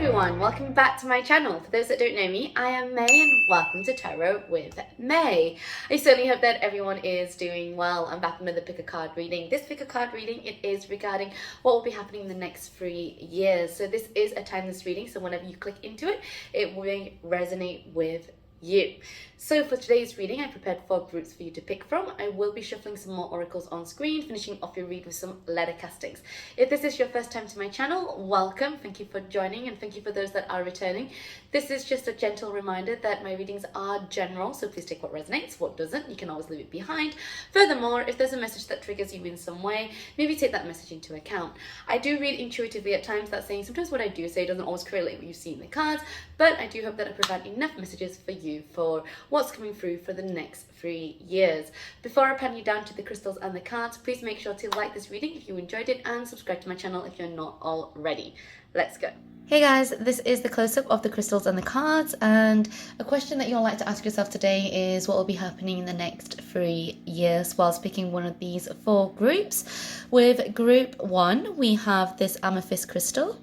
everyone, welcome back to my channel. For those that don't know me, I am May and welcome to Tarot with May. I certainly hope that everyone is doing well. I'm back with another pick a card reading. This pick a card reading, it is regarding what will be happening in the next 3 years. So this is a timeless reading, so whenever you click into it, it will resonate with you. So for today's reading, I prepared 4 groups for you to pick from. I will be shuffling some more oracles on screen, finishing off your read with some letter castings. If this is your first time to my channel, welcome. Thank you for joining, and thank you for those that are returning. This is just a gentle reminder that my readings are general, so please take what resonates, what doesn't. You can always leave it behind. Furthermore, if there's a message that triggers you in some way, maybe take that message into account. I do read intuitively at times. That's saying sometimes what I do say doesn't always correlate with what you see in the cards, but I do hope that I provide enough messages for you for what's coming through for the next 3 years. Before I pan you down to the crystals and the cards, please make sure to like this reading if you enjoyed it and subscribe to my channel if you're not already. Let's go. Hey guys, this is the close-up of the crystals and the cards, and a question that you'll like to ask yourself today is what will be happening in the next 3 years whilst picking one of these 4 groups. With group 1, we have this amethyst crystal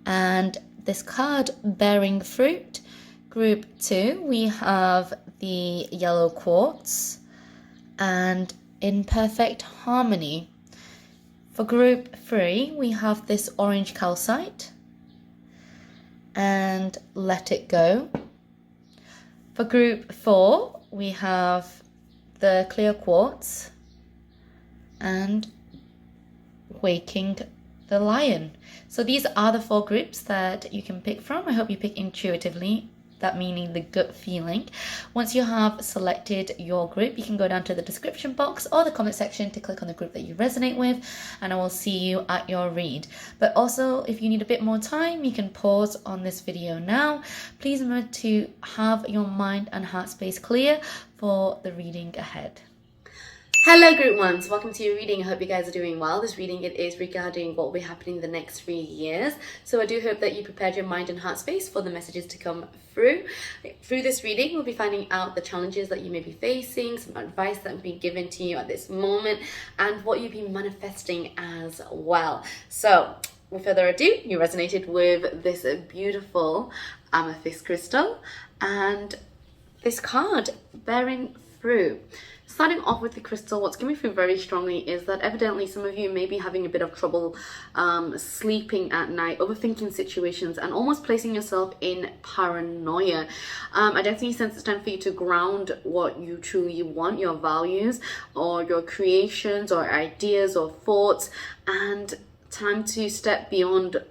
and this card bearing fruit. Group 2, we have the yellow quartz and in perfect harmony. For group 3, we have this orange calcite and let it go. For group 4, we have the clear quartz and waking the lion. So these are the 4 groups that you can pick from. I hope you pick intuitively, that meaning the gut feeling. Once you have selected your group, you can go down to the description box or the comment section to click on the group that you resonate with, and I will see you at your read. But also, if you need a bit more time, you can pause on this video now. Please remember to have your mind and heart space clear for the reading ahead. Hello group ones, welcome to your reading. I hope you guys are doing well. This reading, it is regarding what will be happening in the next 3 years. So I do hope that you prepared your mind and heart space for the messages to come through. Through this reading, we'll be finding out the challenges that you may be facing, some advice that will be given to you at this moment, and what you'll be manifesting as well. So without further ado, you resonated with this beautiful amethyst crystal and this card bearing fruit. Starting off with the crystal, what's coming through very strongly is that evidently some of you may be having a bit of trouble sleeping at night, overthinking situations, and almost placing yourself in paranoia. I definitely sense it's time for you to ground what you truly want, your values or your creations or ideas or thoughts, and time to step beyond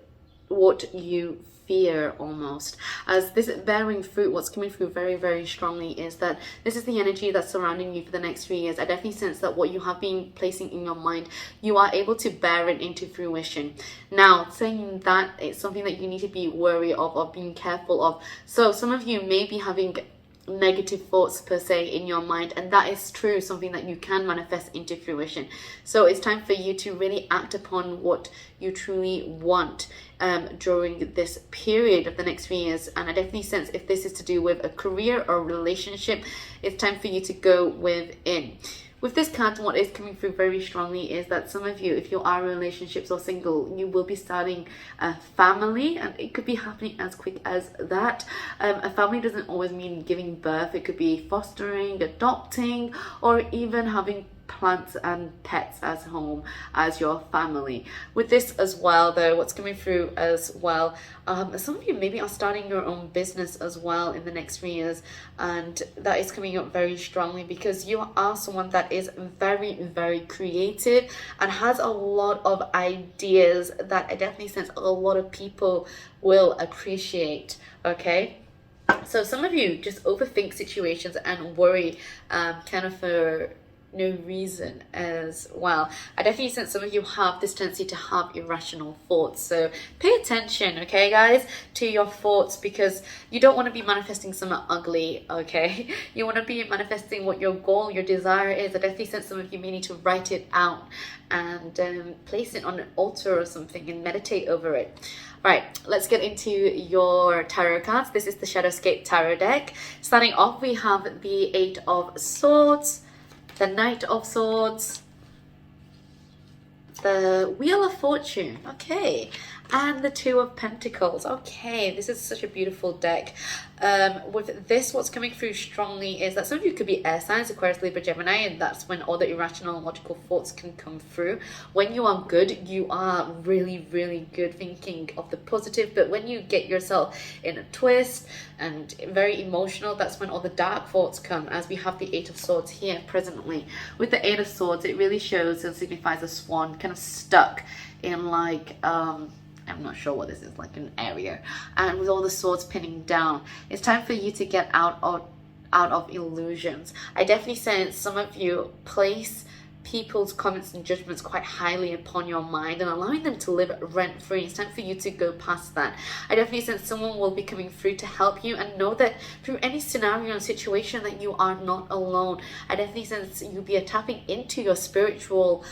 what you fear almost. As this bearing fruit, what's coming through very, very strongly is that this is the energy that's surrounding you for the next 3 years. I definitely sense that what you have been placing in your mind, you are able to bear it into fruition. Now, saying that, it's something that you need to be wary of or being careful of. So some of you may be having negative thoughts per se in your mind, and that is true, something that you can manifest into fruition. So it's time for you to really act upon what you truly want during this period of the next 3 years. And I definitely sense if this is to do with a career or relationship, it's time for you to go within. With this card, what is coming through very strongly is that some of you, if you are in relationships or single, you will be starting a family, and it could be happening as quick as that. A family doesn't always mean giving birth. It could be fostering, adopting, or even having plants and pets as home as your family. With this as well though, what's coming through as well, some of you maybe are starting your own business as well in the next 3 years, and that is coming up very strongly because you are someone that is very, very creative and has a lot of ideas that I definitely sense a lot of people will appreciate. Okay, so some of you just overthink situations and worry kind of for no reason as well. I definitely sense some of you have this tendency to have irrational thoughts, so pay attention, okay guys, to your thoughts, because you don't want to be manifesting something ugly. Okay, you want to be manifesting what your goal, your desire is. I definitely sense some of you may need to write it out and place it on an altar or something and meditate over it. Right, let's get into your tarot cards. This is the Shadowscape Tarot deck. Starting off, we have the 8 of Swords, the Knight of Swords, the Wheel of Fortune, okay, and the Two of Pentacles. Okay, this is such a beautiful deck. With this, what's coming through strongly is that some of you could be air signs, Aquarius, Libra, Gemini, and that's when all the irrational and logical thoughts can come through. When you are good, you are really, really good, thinking of the positive, but when you get yourself in a twist and very emotional, that's when all the dark thoughts come, as we have the Eight of Swords here presently. With the Eight of Swords, it really shows and signifies a swan kind of stuck in like I'm not sure what this is, like an area, and with all the swords pinning down, it's time for you to get out of illusions. I definitely sense some of you place people's comments and judgments quite highly upon your mind and allowing them to live rent-free. It's time for you to go past that. I definitely sense someone will be coming through to help you, and know that through any scenario and situation that you are not alone. I definitely sense you'll be tapping into your spiritual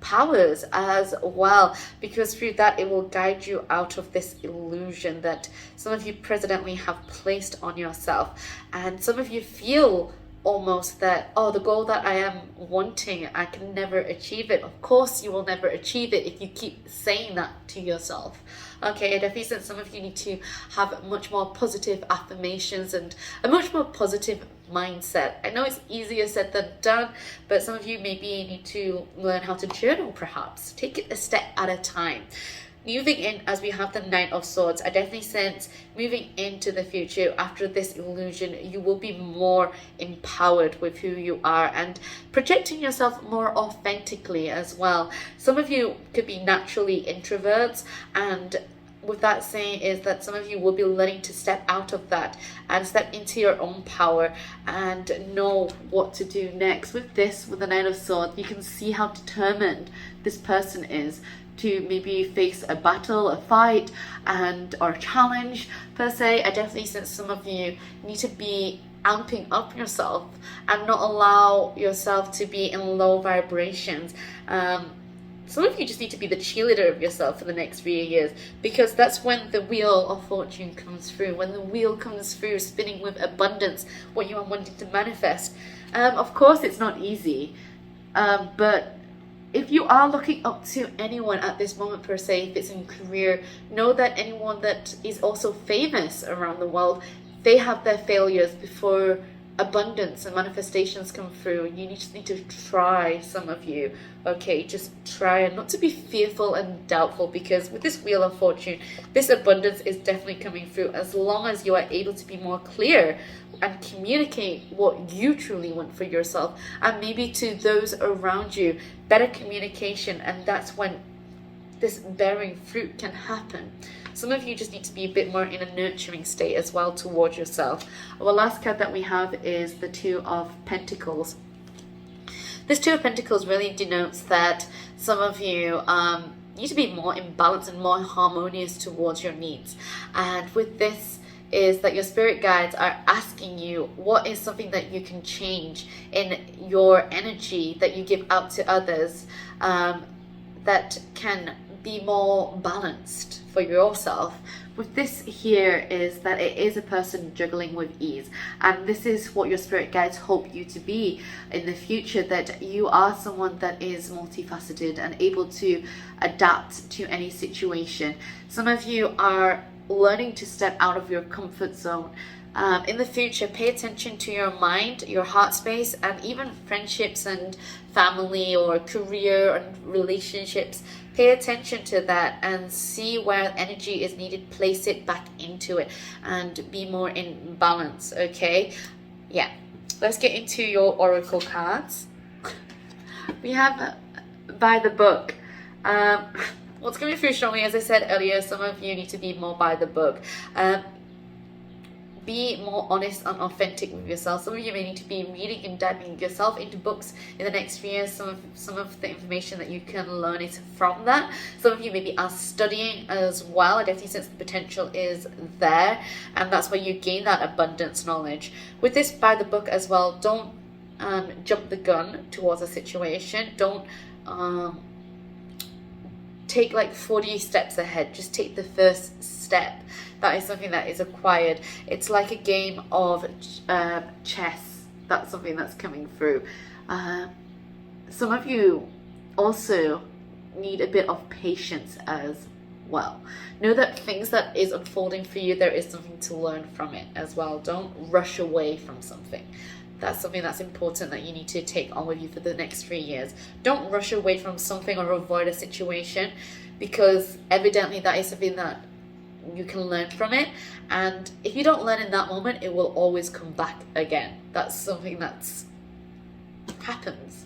powers as well, because through that it will guide you out of this illusion that some of you presently have placed on yourself. And some of you feel almost that, oh, the goal that I am wanting, I can never achieve it. Of course you will never achieve it if you keep saying that to yourself. Okay, I definitely sense some of you need to have much more positive affirmations and a much more positive mindset. I know it's easier said than done, but some of you maybe need to learn how to journal, perhaps. Take it a step at a time. Moving in, as we have the Knight of Swords, I definitely sense moving into the future after this illusion, you will be more empowered with who you are and projecting yourself more authentically as well. Some of you could be naturally introverts, and with that saying is that some of you will be learning to step out of that and step into your own power and know what to do next. With this, with the Knight of Swords, you can see how determined this person is to maybe face a battle, a fight, or a challenge per se. I definitely sense some of you need to be amping up yourself and not allow yourself to be in low vibrations. Some of you just need to be the cheerleader of yourself for the next few years, because that's when the Wheel of Fortune comes through. When the wheel comes through, spinning with abundance, what you are wanting to manifest. Of course, it's not easy, but if you are looking up to anyone at this moment per se, if it's in career, know that anyone that is also famous around the world, they have their failures before abundance and manifestations come through. You just need to try, some of you, okay, just try, and not to be fearful and doubtful, because with this Wheel of Fortune, this abundance is definitely coming through as long as you are able to be more clear and communicate what you truly want for yourself, and maybe to those around you, better communication, and that's when this bearing fruit can happen. Some of you just need to be a bit more in a nurturing state as well towards yourself. Our last card that we have is the Two of Pentacles. This Two of Pentacles really denotes that some of you need to be more in balance and more harmonious towards your needs. And with this is that your spirit guides are asking you what is something that you can change in your energy that you give out to others, that can be more balanced for yourself. With this here is that it is a person juggling with ease, and this is what your spirit guides hope you to be in the future, that you are someone that is multifaceted and able to adapt to any situation. Some of you are learning to step out of your comfort zone. In the future, pay attention to your mind, your heart space, and even friendships and family or career and relationships. Pay attention to that and see where energy is needed. Place it back into it and be more in balance, okay? Yeah, let's get into your oracle cards. We have by the book. What's coming through strongly, as I said earlier, some of you need to be more by the book. Be more honest and authentic with yourself. Some of you may need to be reading and diving yourself into books in the next few years. Some of the information that you can learn is from that. Some of you maybe are studying as well. I definitely sense the potential is there, and that's where you gain that abundance knowledge. With this by the book as well, don't jump the gun towards a situation. Don't take like 40 steps ahead. Just take the first step. That is something that is acquired. It's like a game of chess. That's something that's coming through. Some of you also need a bit of patience as well. Know that things that is unfolding for you, there is something to learn from it as well. Don't rush away from something. That's something that's important that you need to take on with you for the next 3 years. Don't rush away from something or avoid a situation, because evidently that is something that you can learn from it, and if you don't learn in that moment, it will always come back again. That's something that's happens.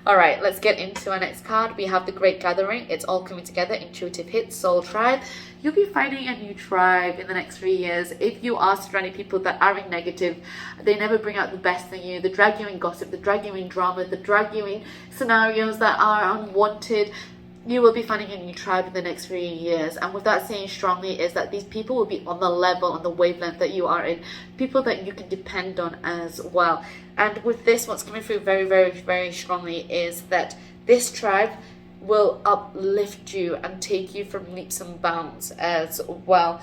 All right, let's get into our next card. We have the Great Gathering. It's all coming together. Intuitive hits, soul tribe. You'll be finding a new tribe in the next 3 years. If you are surrounding people that are in negative, they never bring out the best in you. They drag you in gossip, they drag you in drama, they drag you in scenarios that are unwanted. You will be finding a new tribe in the next 3 years. And with that saying strongly is that these people will be on the level, on the wavelength that you are in. People that you can depend on as well. And with this, what's coming through very, very, very strongly is that this tribe will uplift you and take you from leaps and bounds as well.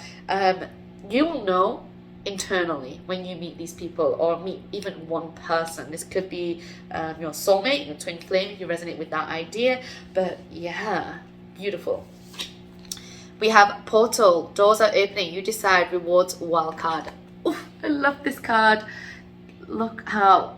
You will know internally when you meet these people, or meet even one person. This could be your soulmate, your twin flame, if you resonate with that idea. But yeah, beautiful. We have Portal. Doors are opening. You decide. Rewards wild card. Oof, I love this card. Look how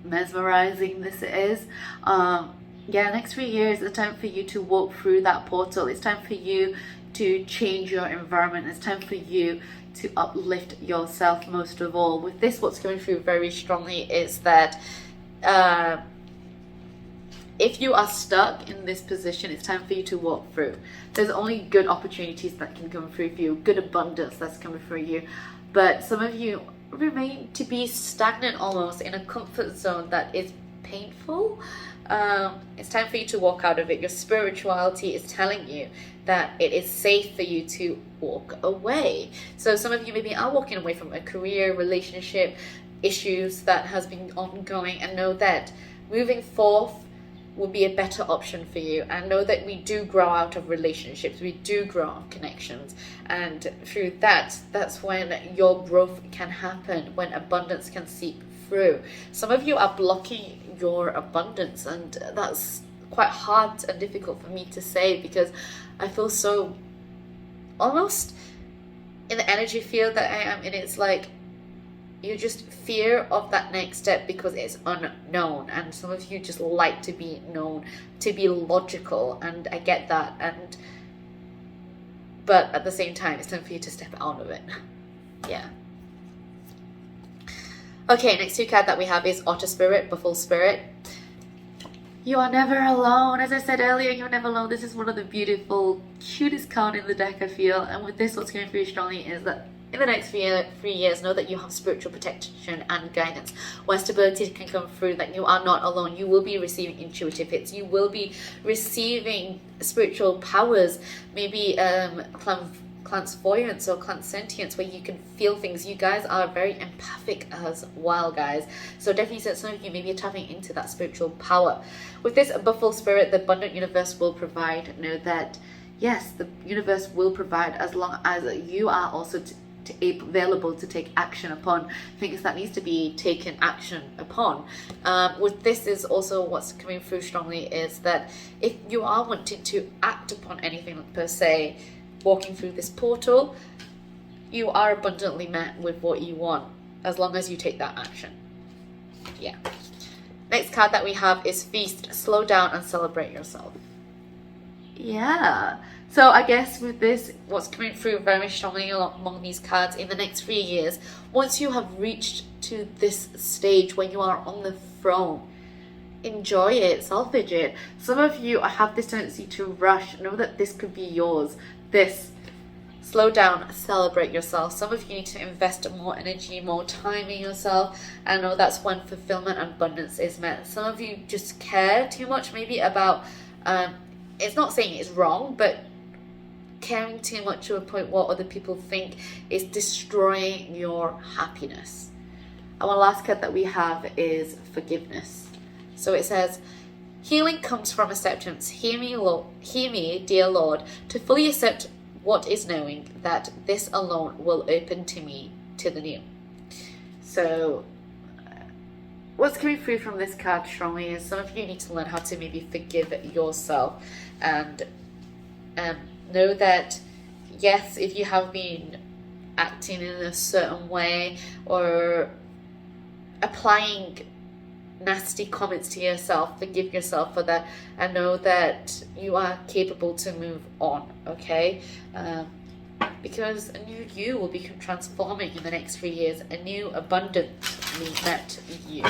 mesmerizing this is. Yeah, next 3 years, it's time for you to walk through that portal. It's time for you to change your environment. It's time for you to uplift yourself most of all. With this, what's going through very strongly is that if you are stuck in this position, it's time for you to walk through. There's only good opportunities that can come through for you, good abundance that's coming through you. But some of you remain to be stagnant almost in a comfort zone that is painful. It's time for you to walk out of it. Your spirituality is telling you that it is safe for you to walk away. So some of you maybe are walking away from a career, relationship issues that has been ongoing, and know that moving forth will be a better option for you. And know that we do grow out of relationships, we do grow out of connections, and through that, that's when your growth can happen, when abundance can seep through. Some of you are blocking your abundance, and that's quite hard and difficult for me to say, because I feel so almost in the energy field that I am in. It's like you just fear of that next step because it's unknown, and some of you just like to be known, to be logical, and I get that, but at the same time, it's time for you to step out of it. Yeah. Okay, next two card that we have is Otter Spirit, Buffalo Spirit. You are never alone. As I said earlier, you're never alone. This is one of the beautiful, cutest cards in the deck, I feel. And with this, what's going through strongly is that in the next 3 years, know that you have spiritual protection and guidance, where stability can come through, that you are not alone. You will be receiving intuitive hits. You will be receiving spiritual powers, maybe clairvoyance or clairsentience, where you can feel things. You guys are very empathic as well, guys. So definitely some of you maybe are tapping into that spiritual power. With this Buffalo Spirit, the abundant universe will provide. Know that, yes, the universe will provide, as long as you are also available to take action upon things that needs to be taken action upon. With this is also what's coming through strongly is that if you are wanting to act upon anything per se, walking through this portal, you are abundantly met with what you want, as long as you take that action. Yeah. Next card that we have is Feast. Slow down and celebrate yourself. Yeah. So I guess with this, what's coming through very strongly among these cards in the next 3 years, once you have reached to this stage when you are on the throne, enjoy it, salvage it. Some of you have this tendency to rush. Know that this could be yours. This, slow down, celebrate yourself. Some of you need to invest more energy, more time in yourself, and know that's when fulfillment and abundance is met. Some of you just care too much maybe about, it's not saying it's wrong, but caring too much to a point what other people think is destroying your happiness. Our last card that we have is Forgiveness. So it says, healing comes from acceptance. Hear me, dear Lord, to fully accept what is, knowing that this alone will open to me to the new. So what's coming through from this card strongly is some of you need to learn how to maybe forgive yourself and know that, yes, if you have been acting in a certain way or applying nasty comments to yourself, forgive yourself for that and know that you are capable to move on, okay? Because a new you will be transforming in the next 3 years, a new abundantly met you,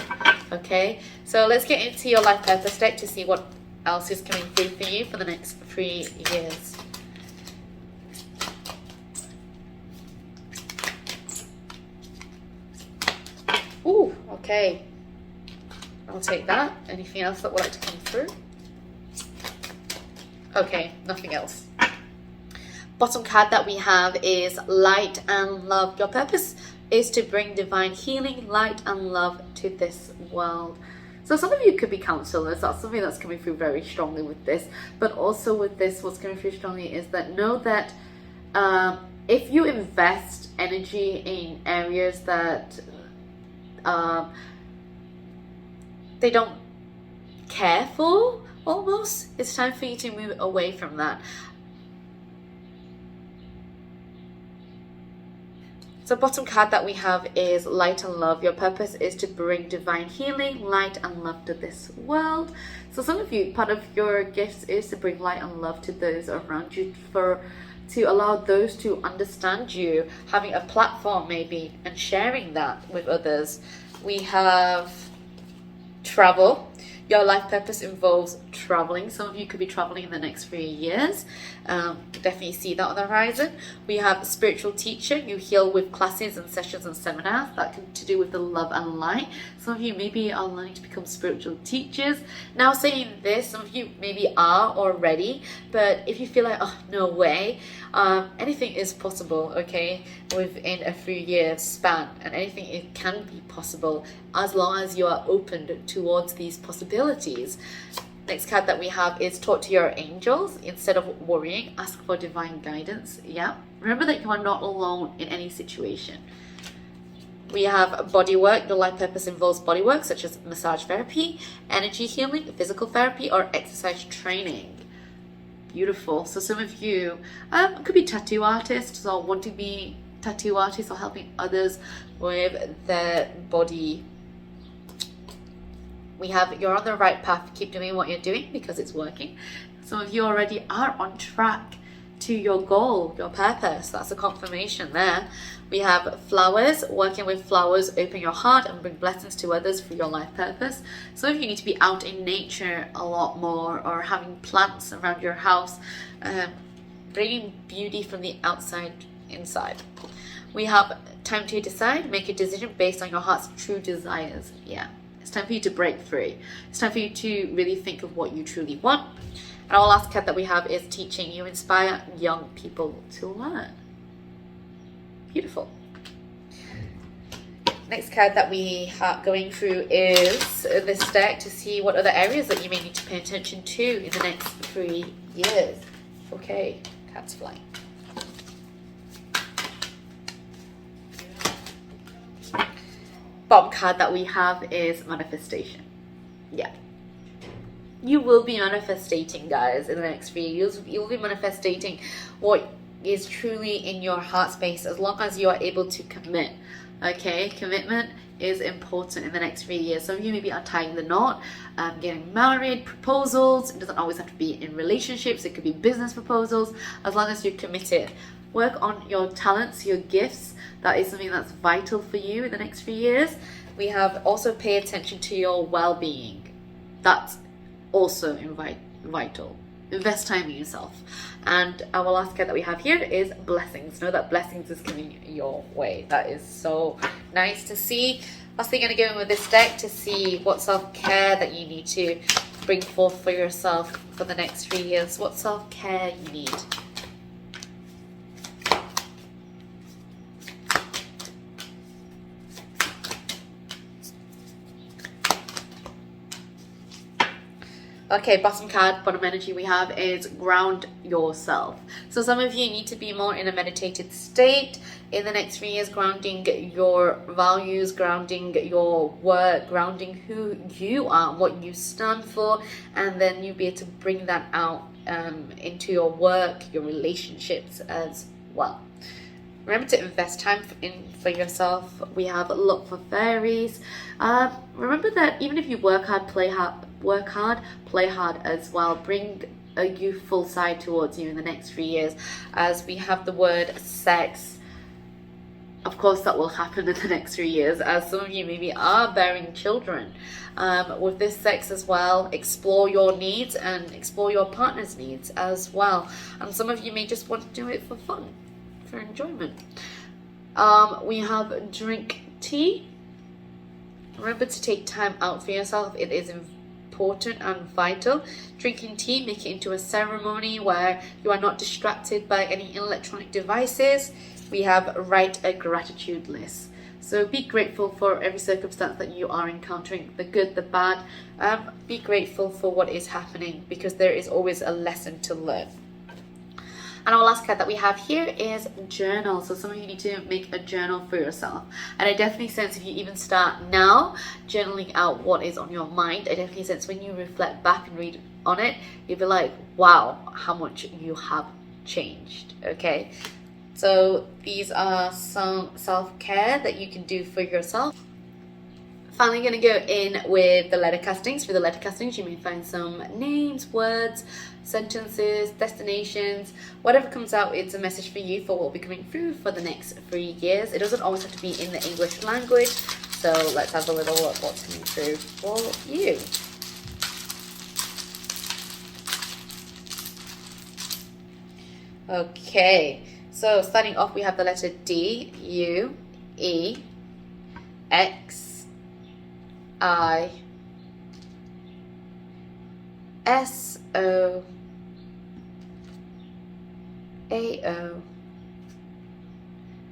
okay? So let's get into your life purpose deck to see what else is coming through for you for the next 3 years. Ooh, okay. I'll take that. Anything else that would like to come through? Okay, nothing else. Bottom card that we have is light and love. Your purpose is to bring divine healing, light and love to this world. So some of you could be counselors. That's something that's coming through very strongly with this. But also with this, what's coming through strongly is that know that if you invest energy in areas that they don't care for, almost, it's time for you to move away from that. So bottom card that we have is light and love. Your purpose is to bring divine healing, light and love to this world. So some of you, part of your gifts is to bring light and love to those around you, to allow those to understand you, having a platform maybe and sharing that with others. We have travel. Your life purpose involves traveling. Some of you could be traveling in the next 3 years. Definitely see that on the horizon. We have spiritual teacher. You heal with classes and sessions and seminars that can to do with the love and light. Some of you maybe are learning to become spiritual teachers. Now saying this, some of you maybe are already, but if you feel like, oh, no way, anything is possible, okay, within a 3 year span, and anything it can be possible as long as you are open towards these possibilities. Next card that we have is talk to your angels. Instead of worrying, ask for divine guidance. Yeah, remember that you are not alone in any situation. We have body work. Your life purpose involves body work such as massage therapy, energy healing, physical therapy, or exercise training. Beautiful. So some of you could be tattoo artists or want to be tattoo artists or helping others with their body. We have you're on the right path. Keep doing what you're doing because it's working. Some of you already are on track to your goal, your purpose. That's a confirmation there. We have flowers. Working with flowers, open your heart and bring blessings to others through your life purpose. Some of you need to be out in nature a lot more, or having plants around your house, bringing beauty from the outside inside. We have time to decide. Make a decision based on your heart's true desires. Yeah. It's time for you to break free. It's time for you to really think of what you truly want. And our last card that we have is teaching. You inspire young people to learn. Beautiful. Next card that we are going through is this deck to see what other areas that you may need to pay attention to in the next 3 years. Okay, cat's flying. Bottom card that we have is manifestation. Yeah, you will be manifestating, guys, in the next 3 years. You'll be manifestating what is truly in your heart space, as long as you are able to commit. Okay, commitment is important in the next 3 years. Some of you maybe are tying the knot, getting married, proposals. It doesn't always have to be in relationships. It could be business proposals. As long as you're committed, work on your talents, your gifts. That is something that's vital for you in the next few years. We have also pay attention to your well-being. That's also vital. Invest time in yourself. And our last card that we have here is blessings. Know that blessings is coming your way. That is so nice to see. Lastly, going to go in with this deck to see what self-care that you need to bring forth for yourself for the next 3 years. What self-care you need. Okay, bottom card, bottom energy we have is ground yourself. So some of you need to be more in a meditated state in the next 3 years, grounding your values, grounding your work, grounding who you are, what you stand for, and then you'll be able to bring that out into your work, your relationships as well. Remember to invest time for yourself. We have look for fairies. Remember that even if you work hard, play hard as well. Bring a youthful side towards you in the next 3 years. As we have the word sex, of course that will happen in the next 3 years, as some of you maybe are bearing children. With this sex as well, explore your needs and explore your partner's needs as well. And some of you may just want to do it for fun, for enjoyment. We have drink tea. Remember to take time out for yourself. It is important and vital. Drinking tea, make it into a ceremony where you are not distracted by any electronic devices. We have write a gratitude list. So be grateful for every circumstance that you are encountering, the good, the bad. Be grateful for what is happening, because there is always a lesson to learn. And our last card that we have here is journal. So some of you need to make a journal for yourself. And I definitely sense if you even start now journaling out what is on your mind, I definitely sense when you reflect back and read on it, you'll be like, wow, how much you have changed. Okay, so these are some self-care that you can do for yourself. Finally, going to go in with the letter castings. For the letter castings, you may find some names, words, sentences, destinations. Whatever comes out, it's a message for you for what will be coming through for the next 3 years. It doesn't always have to be in the English language. So let's have a little look what's coming through for you. Okay, so starting off, we have the letter D, U, E, X, I, S, O, A, O,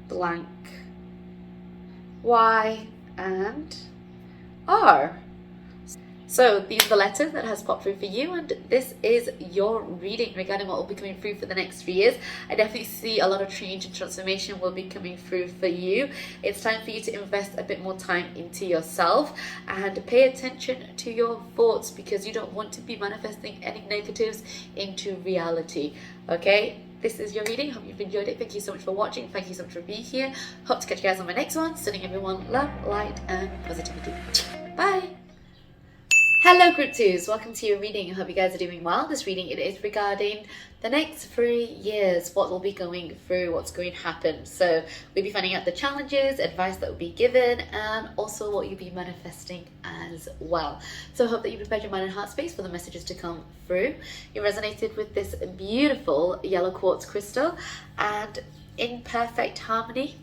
blank, Y, and R. So these are the letters that has popped through for you, and this is your reading regarding what will be coming through for the next 3 years. I definitely see a lot of change and transformation will be coming through for you. It's time for you to invest a bit more time into yourself and pay attention to your thoughts, because you don't want to be manifesting any negatives into reality. Okay? This is your reading. Hope you've enjoyed it. Thank you so much for watching. Thank you so much for being here. Hope to catch you guys on my next one. Sending everyone love, light, and positivity. Bye. Hello group 2s, welcome to your reading. I hope you guys are doing well. This reading, it is regarding the next 3 years, what will be going through, what's going to happen. So we'll be finding out the challenges, advice that will be given, and also what you'll be manifesting as well. So I hope that you prepared your mind and heart space for the messages to come through. You resonated with this beautiful yellow quartz crystal and in perfect harmony.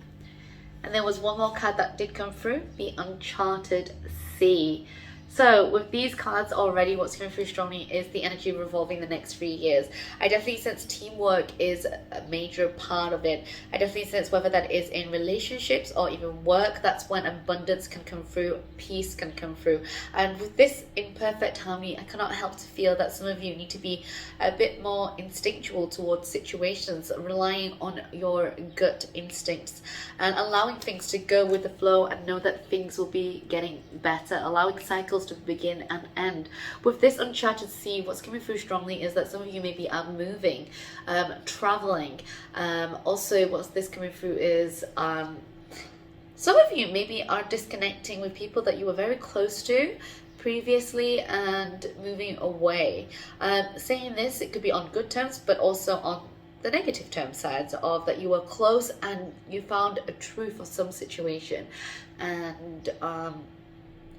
And there was one more card that did come through, the Uncharted Sea. So with these cards already, what's coming through strongly is the energy revolving the next 3 years. I definitely sense teamwork is a major part of it. I definitely sense whether that is in relationships or even work, that's when abundance can come through, peace can come through. And with this in perfect harmony, I cannot help to feel that some of you need to be a bit more instinctual towards situations, relying on your gut instincts and allowing things to go with the flow and know that things will be getting better, allowing cycles to begin and end. With this Uncharted Sea, what's coming through strongly is that some of you maybe are moving, traveling. Also, what's this coming through is some of you maybe are disconnecting with people that you were very close to previously and moving away. Saying this, it could be on good terms, but also on the negative term sides of that you were close and you found a truth of some situation, and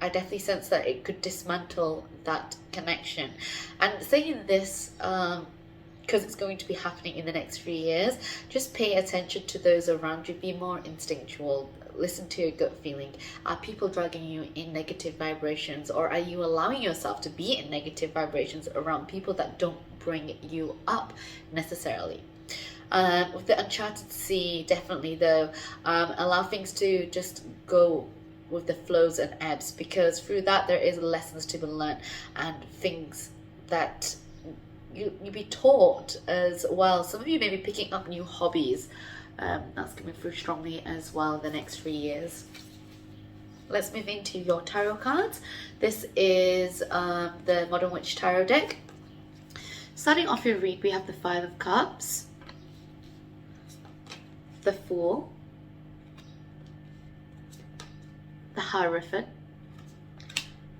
I definitely sense that it could dismantle that connection. And saying this, because it's going to be happening in the next 3 years, just pay attention to those around you, be more instinctual, listen to your gut feeling. Are people dragging you in negative vibrations, or are you allowing yourself to be in negative vibrations around people that don't bring you up necessarily? With the Uncharted Sea, definitely though, allow things to just go with the flows and ebbs, because through that there is lessons to be learned and things that you'll be taught as well. Some of you may be picking up new hobbies. That's coming through strongly as well in the next 3 years. Let's move into your tarot cards. This is the Modern Witch Tarot deck. Starting off your read, we have the Five of Cups, the Fool, the Hierophant,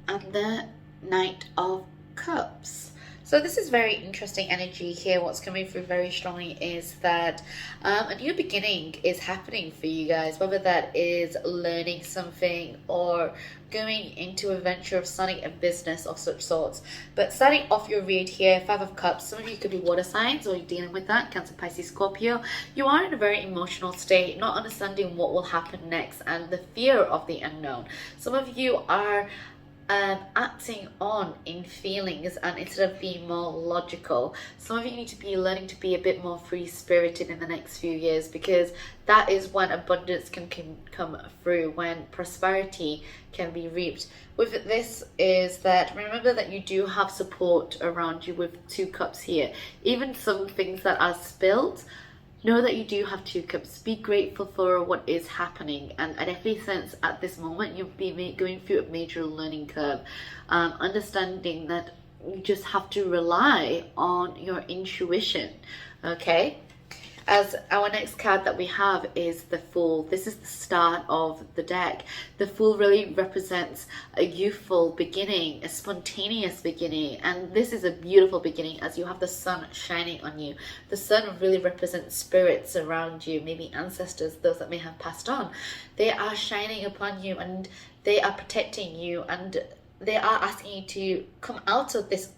and the Knight of Cups. So this is very interesting energy here. What's coming through very strongly is that a new beginning is happening for you guys, whether that is learning something or going into a venture of starting a business of such sorts. But starting off your read here, Five of Cups, some of you could be water signs or you're dealing with that, Cancer, Pisces, Scorpio. You are in a very emotional state, not understanding what will happen next and the fear of the unknown. Some of you are acting on in feelings, and instead of being more logical, some of you need to be learning to be a bit more free-spirited in the next few years, because that is when abundance can come through, when prosperity can be reaped. With this is that, remember that you do have support around you with Two Cups here. Even some things that are spilled, know that you do have Two Cups. Be grateful for what is happening, and I definitely sense at this moment you'll be going through a major learning curve, understanding that you just have to rely on your intuition. Okay, as our next card that we have is the Fool. This is the start of the deck. The Fool really represents a youthful beginning, a spontaneous beginning, and this is a beautiful beginning as you have the sun shining on you. The sun really represents spirits around you, maybe ancestors, those that may have passed on. They are shining upon you and they are protecting you, and they are asking you to come out of this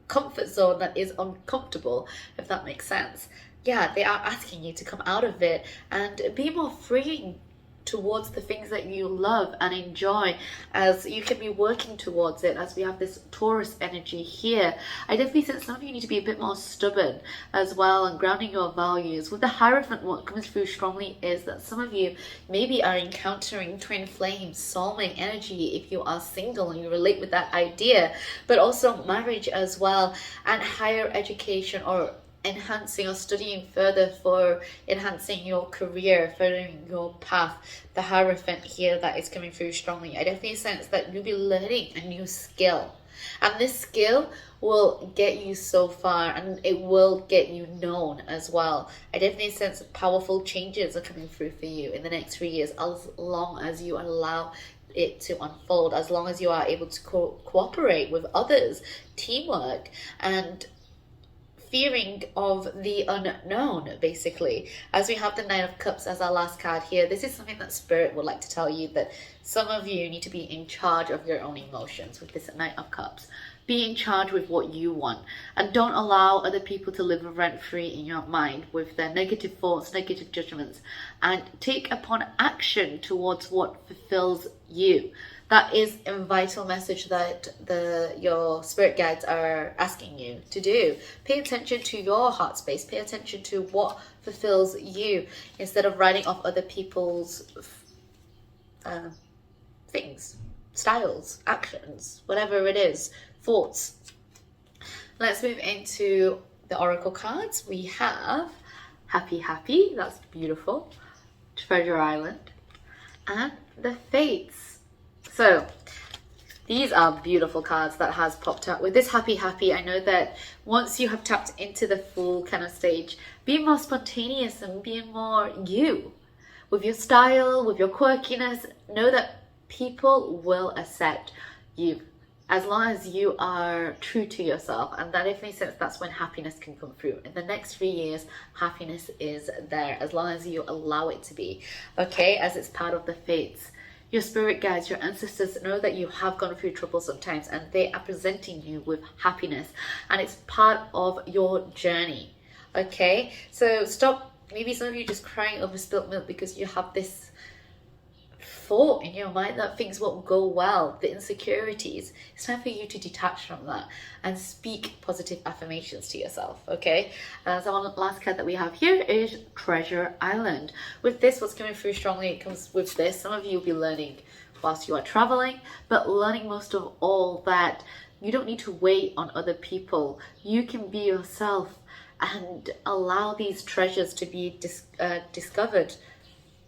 comfort zone that is uncomfortable, if that makes sense. Yeah, they are asking you to come out of it and be more free towards the things that you love and enjoy, as you can be working towards it, as we have this Taurus energy here. I definitely sense some of you need to be a bit more stubborn as well and grounding your values. With the Hierophant, what comes through strongly is that some of you maybe are encountering twin flames, soulmate energy if you are single and you relate with that idea, but also marriage as well, and higher education or enhancing or studying further for enhancing your career, furthering your path. The Hierophant here that is coming through strongly. I definitely sense that you'll be learning a new skill, and this skill will get you so far and it will get you known as well. I definitely sense powerful changes are coming through for you in the next 3 years, as long as you allow it to unfold, as long as you are able to cooperate with others, teamwork, and fearing of the unknown, basically. As we have the Nine of Cups as our last card here, this is something that Spirit would like to tell you, that some of you need to be in charge of your own emotions with this Knight of Cups. Be in charge with what you want, and don't allow other people to live rent-free in your mind with their negative thoughts, negative judgments, and take upon action towards what fulfills you. That is a vital message that your spirit guides are asking you to do. Pay attention to your heart space. Pay attention to what fulfills you, instead of writing off other people's things, styles, actions, whatever it is, thoughts. Let's move into the oracle cards. We have Happy, that's beautiful, Treasure Island, and the Fates. So these are beautiful cards that has popped up. With this Happy, I know that once you have tapped into the Fool kind of stage, being more spontaneous and being more you, with your style, with your quirkiness, know that people will accept you as long as you are true to yourself. And that definitely sense that's when happiness can come through. In the next 3 years, happiness is there as long as you allow it to be, okay, as it's part of the Fates. Your spirit guides, your ancestors know that you have gone through trouble sometimes, and they are presenting you with happiness, and it's part of your journey. Okay, so stop. Maybe some of you just crying over spilt milk because you have this thought in your mind that things won't go well, the insecurities. It's time for you to detach from that and speak positive affirmations to yourself, okay? So our last card that we have here is Treasure Island. With this, what's coming through strongly, it comes with this. Some of you will be learning whilst you are traveling, but learning most of all that you don't need to wait on other people. You can be yourself and allow these treasures to be discovered.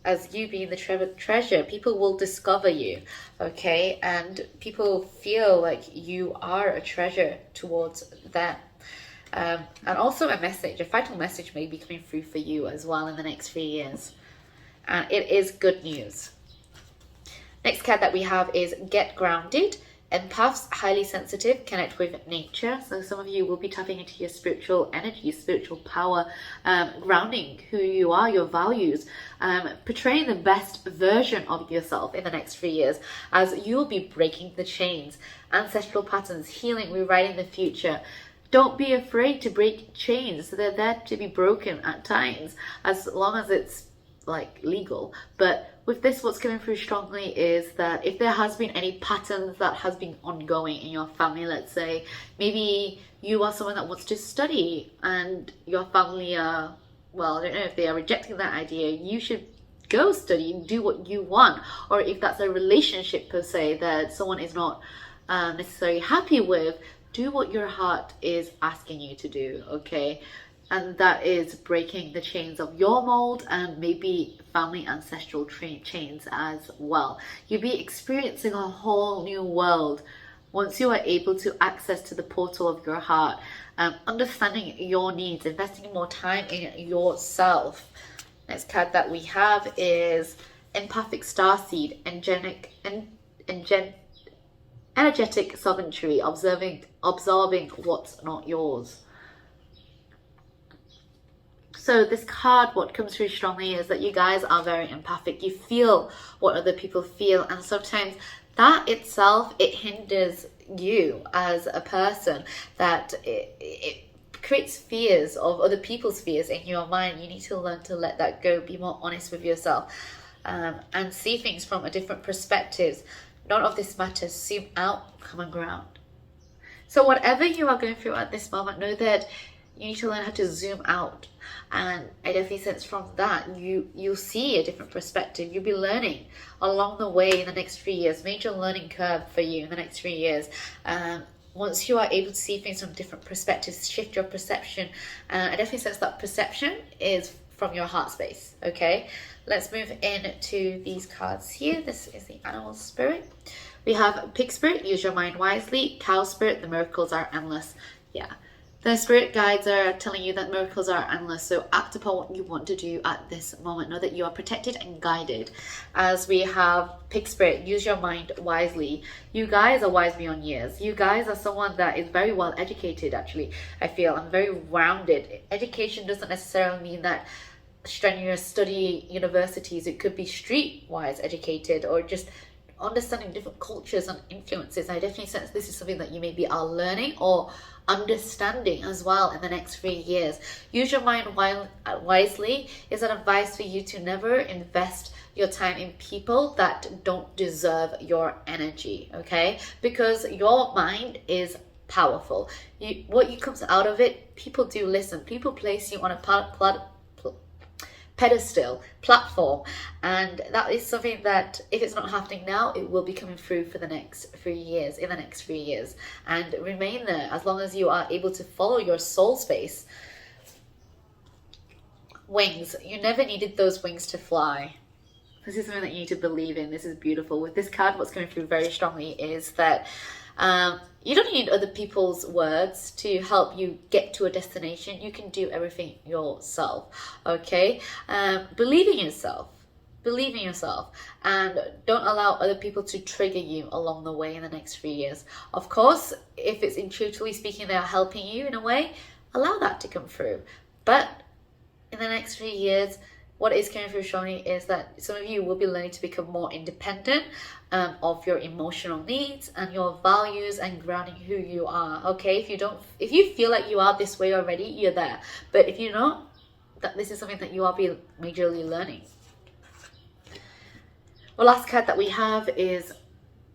As you being the treasure, people will discover you, okay? And people feel like you are a treasure towards them. And also a vital message may be coming through for you as well in the next 3 years. And it is good news. Next card that we have is Get Grounded. Empaths, highly sensitive, connect with nature. So some of you will be tapping into your spiritual energy, spiritual power, grounding who you are, your values, portraying the best version of yourself in the next 3 years as you'll be breaking the chains, ancestral patterns, healing, rewriting the future. Don't be afraid to break chains. They're there to be broken at times, as long as it's like legal. But with this, what's coming through strongly is that if there has been any patterns that has been ongoing in your family, let's say maybe you are someone that wants to study and your family are, well, I don't know if they are rejecting that idea, you should go study and do what you want. Or if that's a relationship per se that someone is not necessarily happy with, do what your heart is asking you to do, okay? And that is breaking the chains of your mold and maybe family ancestral chains as well. You'll be experiencing a whole new world once you are able to access to the portal of your heart, understanding your needs, investing more time in yourself. Next card that we have is Empathic Starseed, energetic sovereignty, absorbing what's not yours. So this card, what comes through strongly is that you guys are very empathic. You feel what other people feel, and sometimes that itself, it hinders you as a person, that it creates fears of other people's fears in your mind. You need to learn to let that go, be more honest with yourself, and see things from a different perspective. None of this matters. Zoom out, common ground. So whatever you are going through at this moment, know that you need to learn how to zoom out. And I definitely sense from that, you'll see a different perspective. You'll be learning along the way in the next 3 years. Major learning curve for you in the next 3 years. Once you are able to see things from different perspectives, shift your perception. I definitely sense that perception is from your heart space, okay? Let's move into these cards here. This is the animal spirit. We have pig spirit, use your mind wisely. Cow spirit, the miracles are endless. Yeah. The spirit guides are telling you that miracles are endless, so act upon what you want to do at this moment. Know that you are protected and guided. As we have pig spirit, use your mind wisely. You guys are wise beyond years. You guys are someone that is very well educated, actually, I feel, and very rounded. Education doesn't necessarily mean that strenuous study universities. It could be street-wise educated, or just understanding different cultures and influences. I definitely sense this is something that you maybe are learning or understanding as well in the next 3 years. Use your mind wisely is an advice for you to never invest your time in people that don't deserve your energy, okay? Because your mind is powerful. What you comes out of it, people do listen. People place you on a pedestal, platform, and that is something that if it's not happening now, it will be coming through for the next 3 years, in the next 3 years, and remain there as long as you are able to follow your soul space. Wings, you never needed those wings to fly. This is something that you need to believe in. This is beautiful. With this card, what's coming through very strongly is that you don't need other people's words to help you get to a destination. You can do everything yourself, okay? Believe in yourself. Believe in yourself, and don't allow other people to trigger you along the way in the next 3 years. Of course, if it's intuitively speaking, they are helping you in a way, allow that to come through. But in the next 3 years, what is coming through strongly is that some of you will be learning to become more independent of your emotional needs and your values, and grounding who you are, okay? If you feel like you are this way already, you're there. But if you're not, this is something that you are majorly learning. The last card that we have is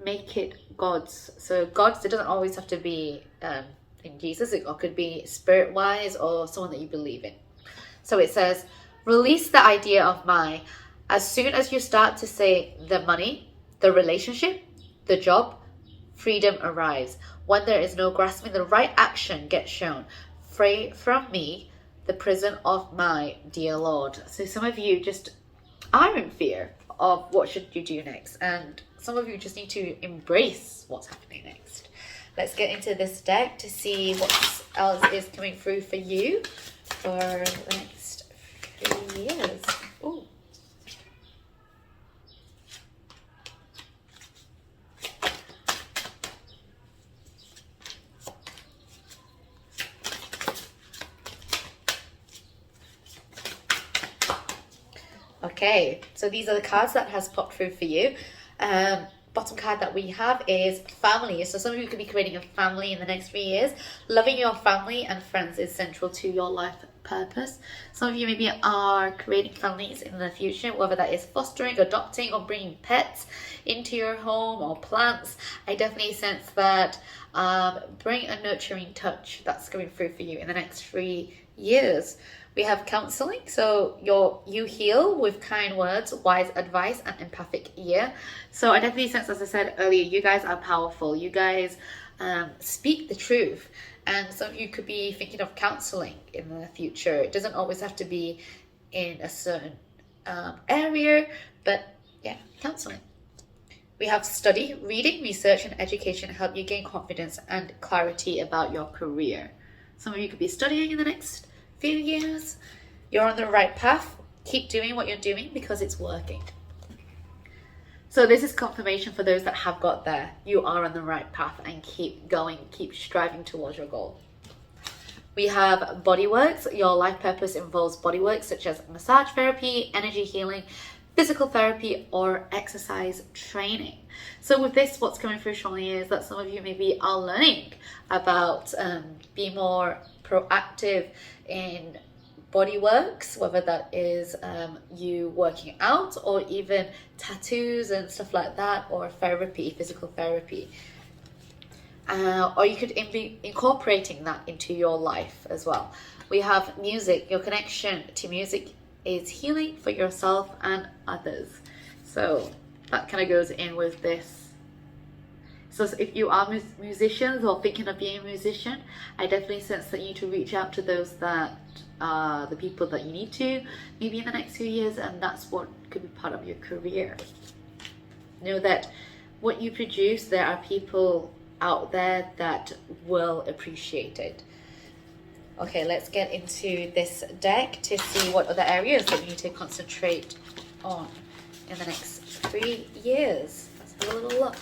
Make It Gods. So gods, it doesn't always have to be in Jesus. It could be spirit-wise or someone that you believe in. So it says, release the idea of my. As soon as you start to say the money, the relationship, the job, freedom arrives. When there is no grasping, the right action gets shown. Free from me, the prison of my dear Lord. So some of you just are in fear of what should you do next, and some of you just need to embrace what's happening next. Let's get into this deck to see what else is coming through for you for the next 3 years. Ooh. Okay, so these are the cards that has popped through for you. Bottom card that we have is family. So some of you could be creating a family in the next 3 years. Loving your family and friends is central to your life purpose. Some of you maybe are creating families in the future, whether that is fostering, adopting, or bringing pets into your home or plants. I definitely sense that bring a nurturing touch that's coming through for you in the next 3 years. We have counseling, so you heal with kind words, wise advice, and empathic ear. So I definitely sense, as I said earlier, you guys are powerful. You guys speak the truth. And some of you could be thinking of counseling in the future. It doesn't always have to be in a certain area, but yeah, counseling. We have study, reading, research, and education help you gain confidence and clarity about your career. Some of you could be studying in the next few years. You're on the right path. Keep doing what you're doing because it's working. So this is confirmation for those that have got there. You are on the right path and keep going, keep striving towards your goal. We have body works. Your life purpose involves body works such as massage therapy, energy healing, physical therapy, or exercise training. So with this, what's coming through strongly is that some of you maybe are learning about being more proactive in body works, whether that is you working out or even tattoos and stuff like that, or therapy, physical therapy. Or you could be incorporating that into your life as well. We have music. Your connection to music is healing for yourself and others. So that kind of goes in with this. So if you are musicians or thinking of being a musician, I definitely sense that you need to reach out to those that are the people that you need to, maybe in the next few years, and that's what could be part of your career. Know that what you produce, there are people out there that will appreciate it. Okay, let's get into this deck to see what other areas that you need to concentrate on in the next 3 years. Let's have a little look.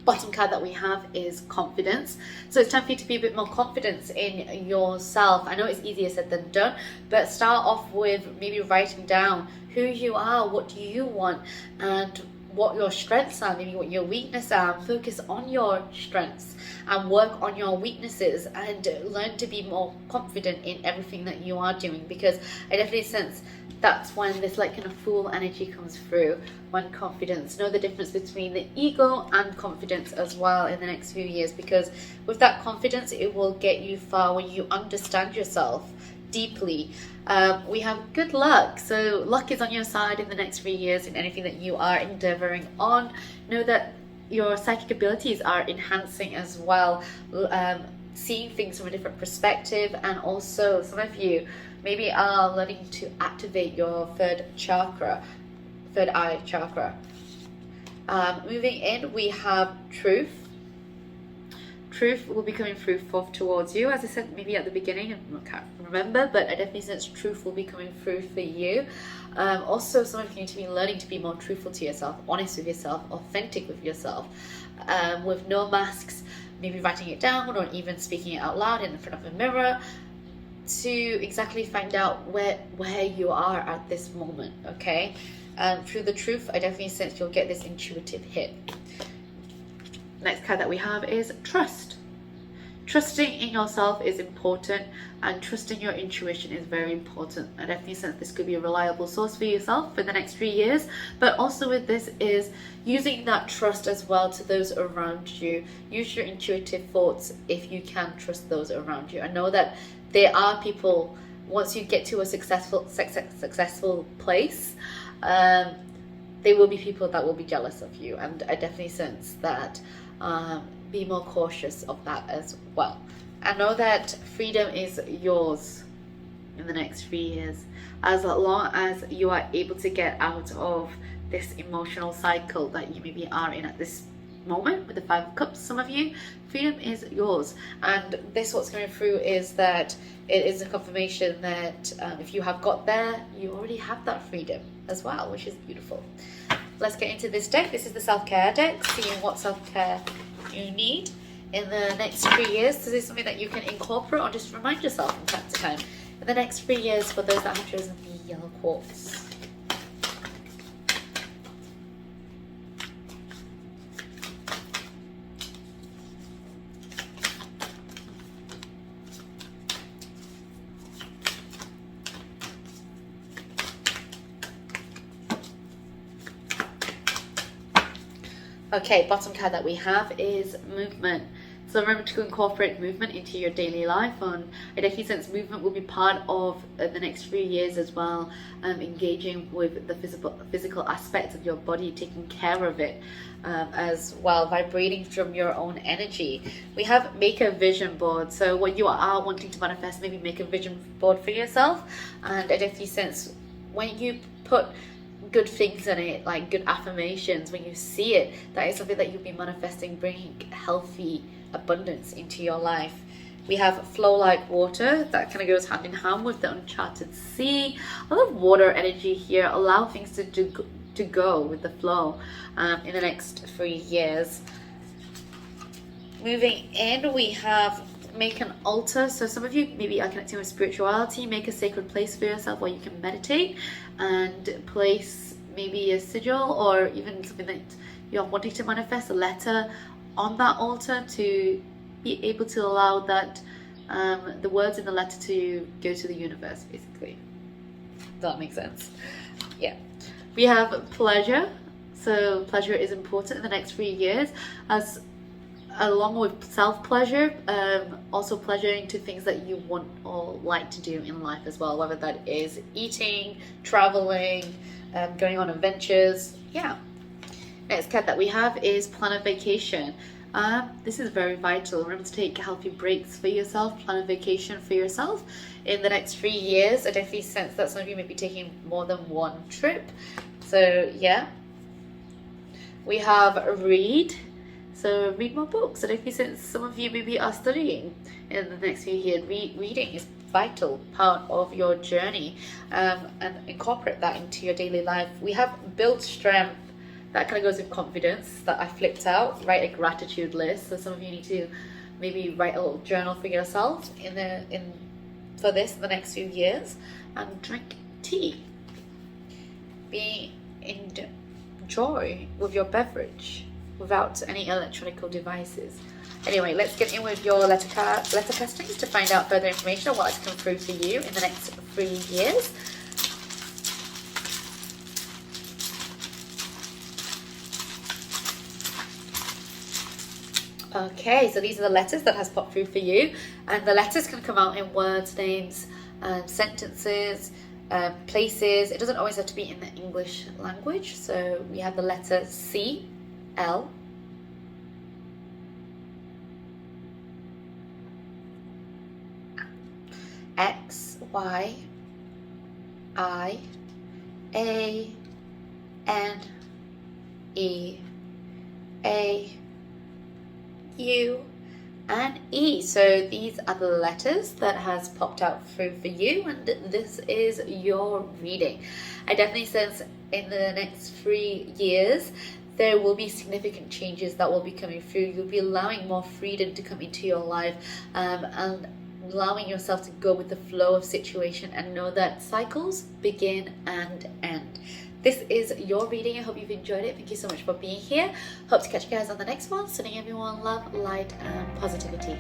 Bottom card that we have is confidence. So it's time for you to be a bit more confident in yourself. I know it's easier said than done, but start off with maybe writing down who you are, what do you want, and what your strengths are, maybe what your weaknesses are. Focus on your strengths and work on your weaknesses and learn to be more confident in everything that you are doing, because I definitely sense that's when this like kind of fool energy comes through, when confidence. Know the difference between the ego and confidence as well in the next few years, because with that confidence it will get you far when you understand yourself deeply. We have good luck, so luck is on your side in the next 3 years in anything that you are endeavoring on. Know that your psychic abilities are enhancing as well, seeing things from a different perspective, and also some of you maybe are learning to activate your third eye chakra. Moving in, we have truth. Truth will be coming through forth towards you. As I said, maybe at the beginning, I can't remember, but I definitely sense truth will be coming through for you. Also, some of you need to be learning to be more truthful to yourself, honest with yourself, authentic with yourself, with no masks, maybe writing it down or even speaking it out loud in front of a mirror, to exactly find out where you are at this moment, okay? Through the truth, I definitely sense you'll get this intuitive hit. Next card that we have is trust. trusting in yourself is important, and trusting your intuition is very important. I definitely sense this could be a reliable source for yourself for the next 3 years, but also with this is using that trust as well to those around you. Use your intuitive thoughts if you can trust those around you. I know that there are people, once you get to a successful place, there will be people that will be jealous of you, and I definitely sense that. Be more cautious of that as well. I know that freedom is yours in the next 3 years, as long as you are able to get out of this emotional cycle that you maybe are in at this moment with the 5 of Cups. Some of you, freedom is yours, and this what's going through is that it is a confirmation that if you have got there, you already have that freedom as well, which is beautiful. Let's get into this deck. This is the self-care deck, seeing what self-care you need in the next 3 years. So this is something that you can incorporate or just remind yourself from time to time in the next 3 years for those that have chosen the yellow quartz. Okay, bottom card that we have is movement. So remember to incorporate movement into your daily life. And I definitely sense movement will be part of the next 3 years as well. Engaging with the physical aspects of your body, taking care of it as well, vibrating from your own energy. We have make a vision board. So when you are wanting to manifest, maybe make a vision board for yourself. And I definitely sense when you put good things in it, like good affirmations, when you see it, that is something that you'll be manifesting, bringing healthy abundance into your life. We have flow like water. That kind of goes hand in hand with the uncharted sea. I love water energy here. Allow things to go with the flow in the next 3 years. Moving in, we have make an altar. So some of you maybe are connecting with spirituality. Make a sacred place for yourself where you can meditate and place maybe a sigil or even something that you're wanting to manifest, a letter on that altar, to be able to allow that the words in the letter to go to the universe, basically. Does that make sense? Yeah. We have pleasure. So pleasure is important in the next 3 years, as along with self-pleasure, also pleasuring to things that you want or like to do in life as well, whether that is eating, traveling, going on adventures. Yeah. Next card that we have is plan a vacation. This is very vital. Remember to take healthy breaks for yourself, plan a vacation for yourself in the next 3 years. I definitely sense that some of you may be taking more than one trip. So yeah. We have read. So read more books. I definitely sense some of you maybe are studying in the next few years. Reading is vital part of your journey, and incorporate that into your daily life. We have build strength. That kind of goes with confidence that I flipped out. Write a gratitude list. So some of you need to maybe write a little journal for yourself for this in the next few years, and drink tea. Be in joy with your beverage without any electronic devices. Anyway, let's get in with your letter castings to find out further information on what's come through for you in the next 3 years. Okay, so these are the letters that has popped through for you, and the letters can come out in words, names, sentences, places. It doesn't always have to be in the English language. So we have the letter C, L, X, Y, I, A, N, E, A, U, and E. So these are the letters that has popped out through for you, and this is your reading. I definitely sense in the next 3 years there will be significant changes that will be coming through. You'll be allowing more freedom to come into your life, and allowing yourself to go with the flow of situation and know that cycles begin and end. This is your reading. I hope you've enjoyed it. Thank you so much for being here. Hope to catch you guys on the next one. Sending everyone love, light, and positivity.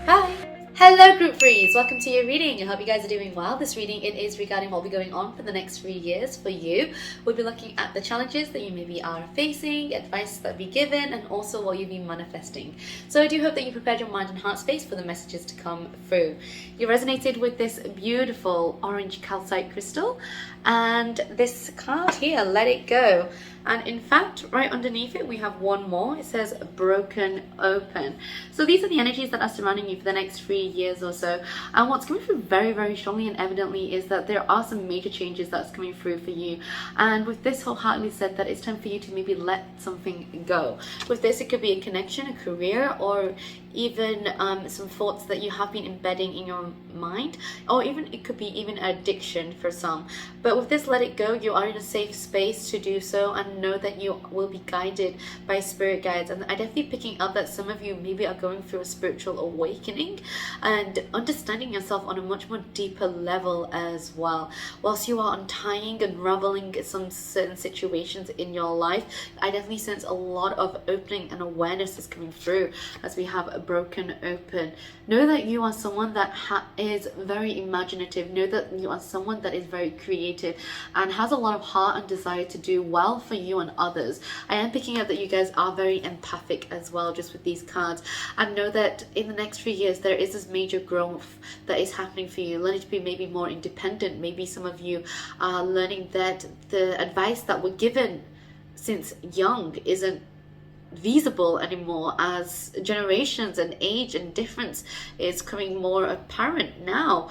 Hi! Hello group threes, welcome to your reading. I hope you guys are doing well. This reading, it is regarding what will be going on for the next 3 years for you. We'll be looking at the challenges that you maybe are facing, advice that will be given, and also what you'll be manifesting. So I do hope that you prepared your mind and heart space for the messages to come through. You resonated with this beautiful orange calcite crystal and this card here, Let It Go. And in fact, right underneath it, we have one more. It says broken open. So these are the energies that are surrounding you for the next 3 years or so. And what's coming through very, very strongly and evidently is that there are some major changes that's coming through for you. And with this, wholeheartedly said that it's time for you to maybe let something go. With this, it could be a connection, a career, or even some thoughts that you have been embedding in your mind, or even it could be even addiction for some. But with this Let It Go, you are in a safe space to do so, and know that you will be guided by spirit guides. And I definitely picking up that some of you maybe are going through a spiritual awakening and understanding yourself on a much more deeper level as well. Whilst you are untying and unraveling some certain situations in your life, I definitely sense a lot of opening and awareness is coming through as we have a broken open. Know that you are someone that is very imaginative. Know that you are someone that is very creative and has a lot of heart and desire to do well for you and others. I am picking up that you guys are very empathic as well, just with these cards. And know that in the next 3 years there is this major growth that is happening for you. Learning to be maybe more independent. Maybe some of you are learning that the advice that were given since young isn't feasible anymore, as generations and age and difference is coming more apparent now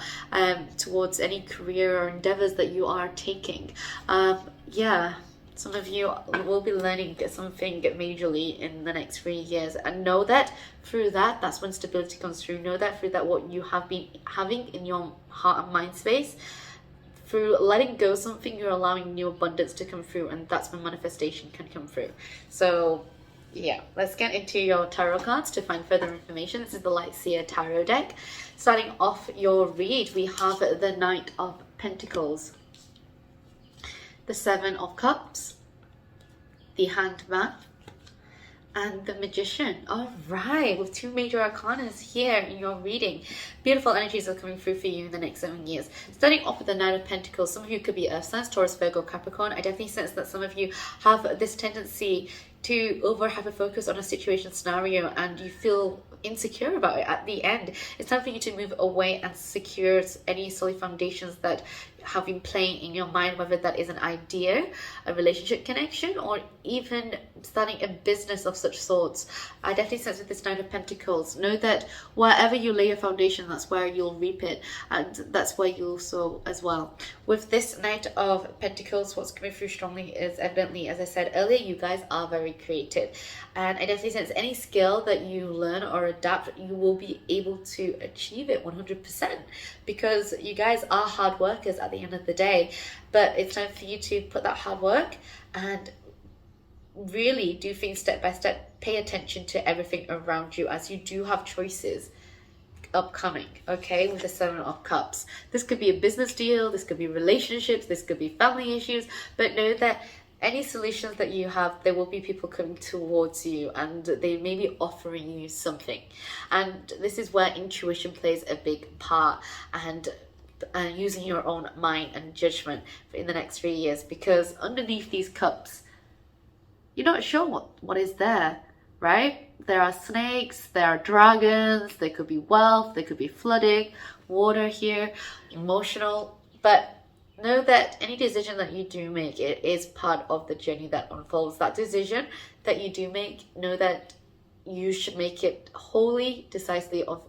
towards any career or endeavors that you are taking. Yeah, some of you will be learning something majorly in the next 3 years, and know that through that, that's when stability comes through. Know that through that, what you have been having in your heart and mind space, through letting go something, you're allowing new abundance to come through, and that's when manifestation can come through. So yeah, let's get into your tarot cards to find further information. This is the 𝙎𝙤𝙣𝙙𝙤 tarot deck. Starting off your read, we have the Knight of Pentacles, the Seven of Cups, the Hanged Man, and the Magician. All right, with 2 major arcanas here in your reading. Beautiful energies are coming through for you in the next 7 years. Starting off with the Knight of Pentacles, some of you could be Earth signs, Taurus, Virgo, Capricorn. I definitely sense that some of you have this tendency to over hyper focus on a situation scenario, and you feel insecure about it. At the end, it's time for you to move away and secure any solid foundations that have been playing in your mind, whether that is an idea, a relationship connection, or even starting a business of such sorts. I definitely sense with this Knight of Pentacles, know that wherever you lay your foundation, that's where you'll reap it, and that's where you'll sow as well. With this Knight of Pentacles, what's coming through strongly is evidently, as I said earlier, you guys are very creative, and I definitely sense any skill that you learn or adapt, you will be able to achieve it 100%, because you guys are hard workers at the end of the day. But it's time for you to put that hard work and really do things step by step. Pay attention to everything around you, as you do have choices upcoming, okay, with the Seven of Cups. This could be a business deal, this could be relationships, this could be family issues, but know that any solutions that you have, there will be people coming towards you, and they may be offering you something. And this is where intuition plays a big part, and using your own mind and judgment in the next 3 years, because underneath these cups, you're not sure what is there, right? There are snakes, there are dragons, there could be wealth, there could be flooding, water here, emotional. But know that any decision that you do make, it is part of the journey that unfolds. That decision that you do make, know that you should make it wholly, decisively of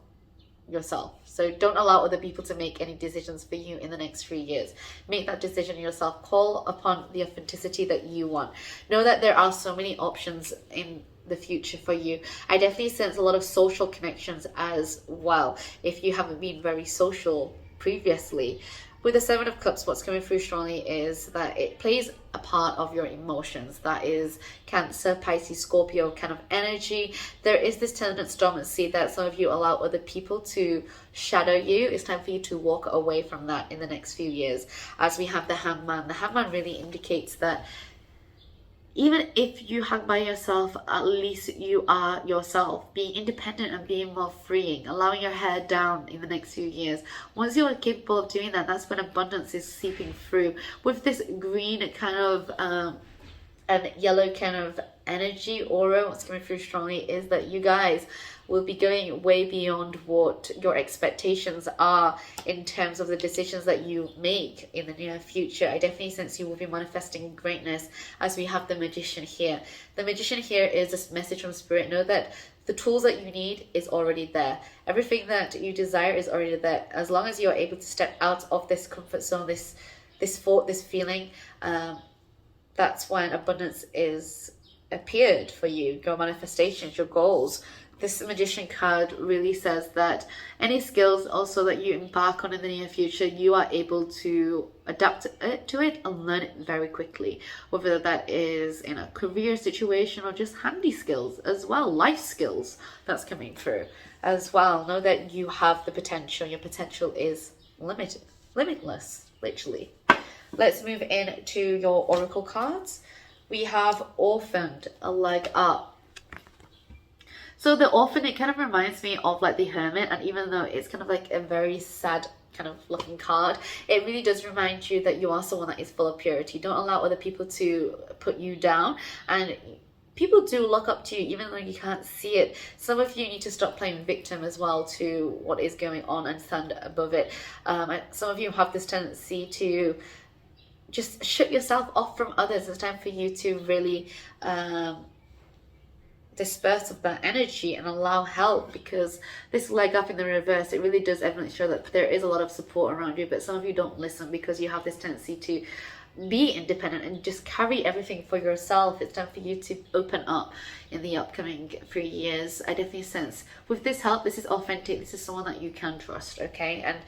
yourself. So don't allow other people to make any decisions for you in the next 3 years. Make that decision yourself. Call upon the authenticity that you want. Know that there are so many options in the future for you. I definitely sense a lot of social connections as well, if you haven't been very social previously. With the Seven of Cups, what's coming through strongly is that it plays a part of your emotions. That is Cancer, Pisces, Scorpio kind of energy. There is this tendency that some of you allow other people to shadow you. It's time for you to walk away from that in the next few years. As we have the Hangman. The Hangman really indicates that even if you hang by yourself, at least you are yourself. Being independent and being more freeing, allowing your hair down in the next few years. Once you are capable of doing that, that's when abundance is seeping through. With this green kind of and yellow kind of energy aura, what's coming through strongly is that you guys will be going way beyond what your expectations are in terms of the decisions that you make in the near future. I definitely sense you will be manifesting greatness as we have the Magician here. The Magician here is a message from Spirit. Know that the tools that you need is already there. Everything that you desire is already there. As long as you are able to step out of this comfort zone, this thought, this feeling, that's when abundance is appeared for you, your manifestations, your goals. This Magician card really says that any skills also that you embark on in the near future, you are able to adapt to it and learn it very quickly. Whether that is in a career situation or just handy skills as well, life skills that's coming through as well. Know that you have the potential. Your potential is limitless, literally. Let's move into your oracle cards. We have Orphaned, a leg up. So the Orphan, it kind of reminds me of like the Hermit, and even though it's kind of like a very sad kind of looking card, it really does remind you that you are someone that is full of purity. Don't allow other people to put you down, and people do look up to you even though you can't see it. Some of you need to stop playing victim as well to what is going on and stand above it. Some of you have this tendency to just shut yourself off from others. It's time for you to really disperse of that energy and allow help, because this leg up in the reverse, it really does evidently show that there is a lot of support around you, but some of you don't listen because you have this tendency to be independent and just carry everything for yourself. It's time for you to open up in the upcoming 3 years. I definitely sense with this help, this is authentic, this is someone that you can trust, okay? And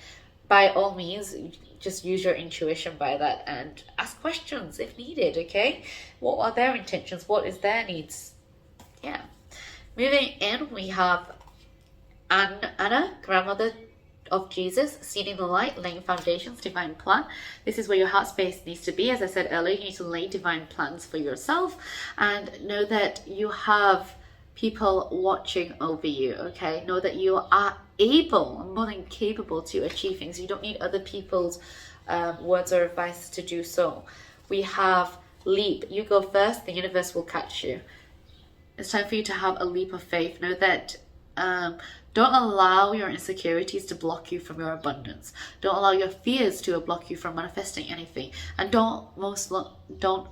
by all means, just use your intuition by that and ask questions if needed, okay? What are their intentions? What is their needs? Yeah. Moving in, we have Anna, grandmother of Jesus, seeding the light, laying foundations, divine plan. This is where your heart space needs to be. As I said earlier, you need to lay divine plans for yourself and know that you have people watching over you, okay? Know that you are able, more than capable to achieve things. You don't need other people's words or advice to do so. We have leap. You go first, the universe will catch you. It's time for you to have a leap of faith. Know that don't allow your insecurities to block you from your abundance. Don't allow your fears to block you from manifesting anything. And don't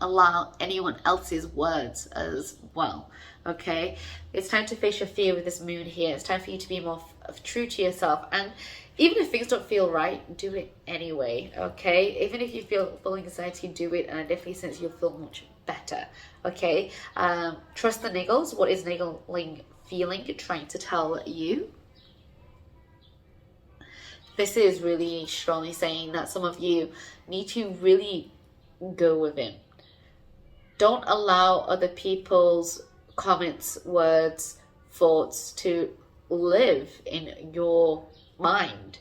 allow anyone else's words as well. Okay? It's time to face your fear with this moon here. It's time for you to be more true to yourself. And even if things don't feel right, do it anyway. Okay? Even if you feel full anxiety, do it. And I definitely sense you'll feel much better. Okay? Trust the niggles. What is niggling feeling trying to tell you? This is really strongly saying that some of you need to really go within. Don't allow other people's comments, words, thoughts to live in your mind.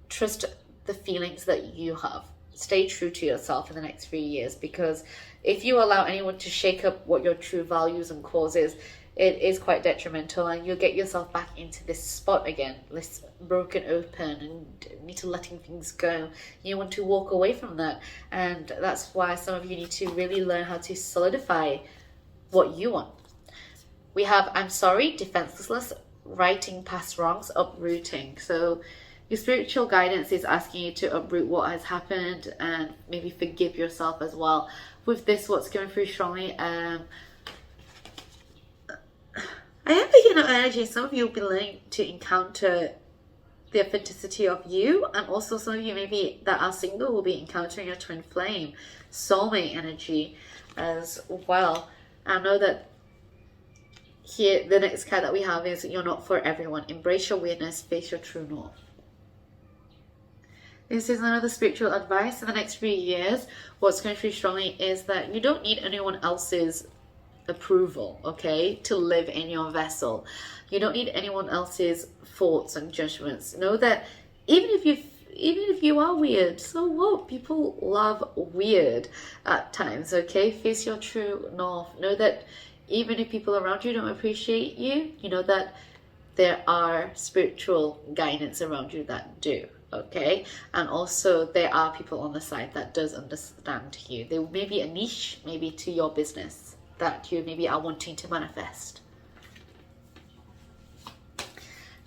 Trust the feelings that you have. Stay true to yourself in the next 3 years, because if you allow anyone to shake up what your true values and cause is, it is quite detrimental, and you'll get yourself back into this spot again, this broken open and need to letting things go. You want to walk away from that, and that's why some of you need to really learn how to solidify what you want. We have I'm sorry, defenseless, righting past wrongs, uprooting. So your spiritual guidance is asking you to uproot what has happened and maybe forgive yourself as well. With this, what's going through strongly, I am picking up energy. Some of you will be learning to encounter the authenticity of you, and also some of you maybe that are single will be encountering your twin flame, soulmate energy as well. I know that here the next card that we have is you're not for everyone. Embrace your weirdness, face your true north. This is another spiritual advice. In the next 3 years, what's going through strongly is that you don't need anyone else's approval, okay, to live in your vessel. You don't need anyone else's thoughts and judgments. Know that even if you even if you are weird, so what? People love weird at times, okay? Face your true north. Know that even if people around you don't appreciate you, you know that there are spiritual guidance around you that do, okay? And also there are people on the side that does understand you. There may be a niche, maybe to your business, that you maybe are wanting to manifest.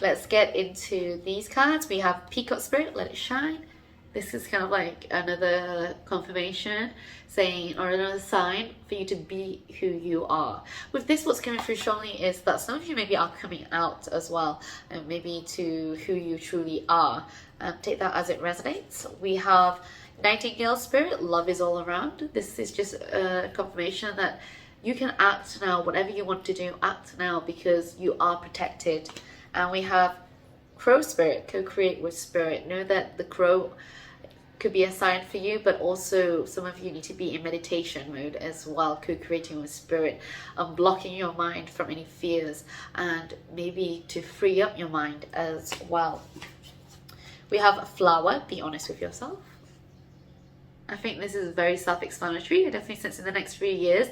Let's get into these cards. We have Peacock Spirit, Let It Shine. This is kind of like another confirmation saying, or another sign for you to be who you are. With this, what's coming through strongly is that some of you maybe are coming out as well, and maybe to who you truly are. Take that as it resonates. We have Nightingale Spirit, Love is All Around. This is just a confirmation that you can act now. Whatever you want to do, act now, because you are protected. And we have Crow Spirit, Co-create with Spirit. Know that the crow could be a sign for you, but also some of you need to be in meditation mode as well, co-creating with Spirit, blocking your mind from any fears, and maybe to free up your mind as well. We have a Flower, Be Honest with Yourself. I think this is very self-explanatory. I definitely sense in the next 3 years,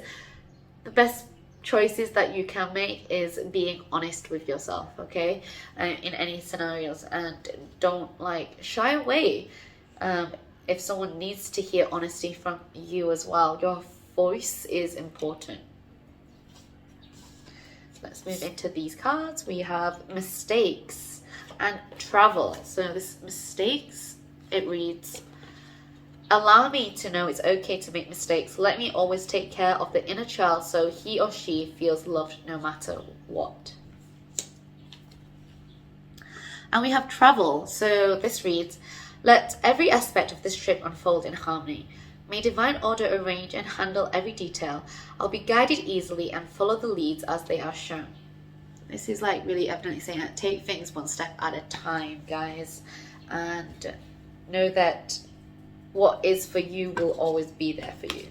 the best choices that you can make is being honest with yourself, okay? In any scenarios, and don't like shy away. If someone needs to hear honesty from you as well, your voice is important. Let's move into these cards. We have Mistakes and Travel. So this Mistakes, it reads, allow me to know it's okay to make mistakes. Let me always take care of the inner child so he or she feels loved no matter what. And we have Travel. So this reads, let every aspect of this trip unfold in harmony. May divine order arrange and handle every detail. I'll be guided easily and follow the leads as they are shown. This is like really evidently saying that take things one step at a time, guys. And know that what is for you will always be there for you.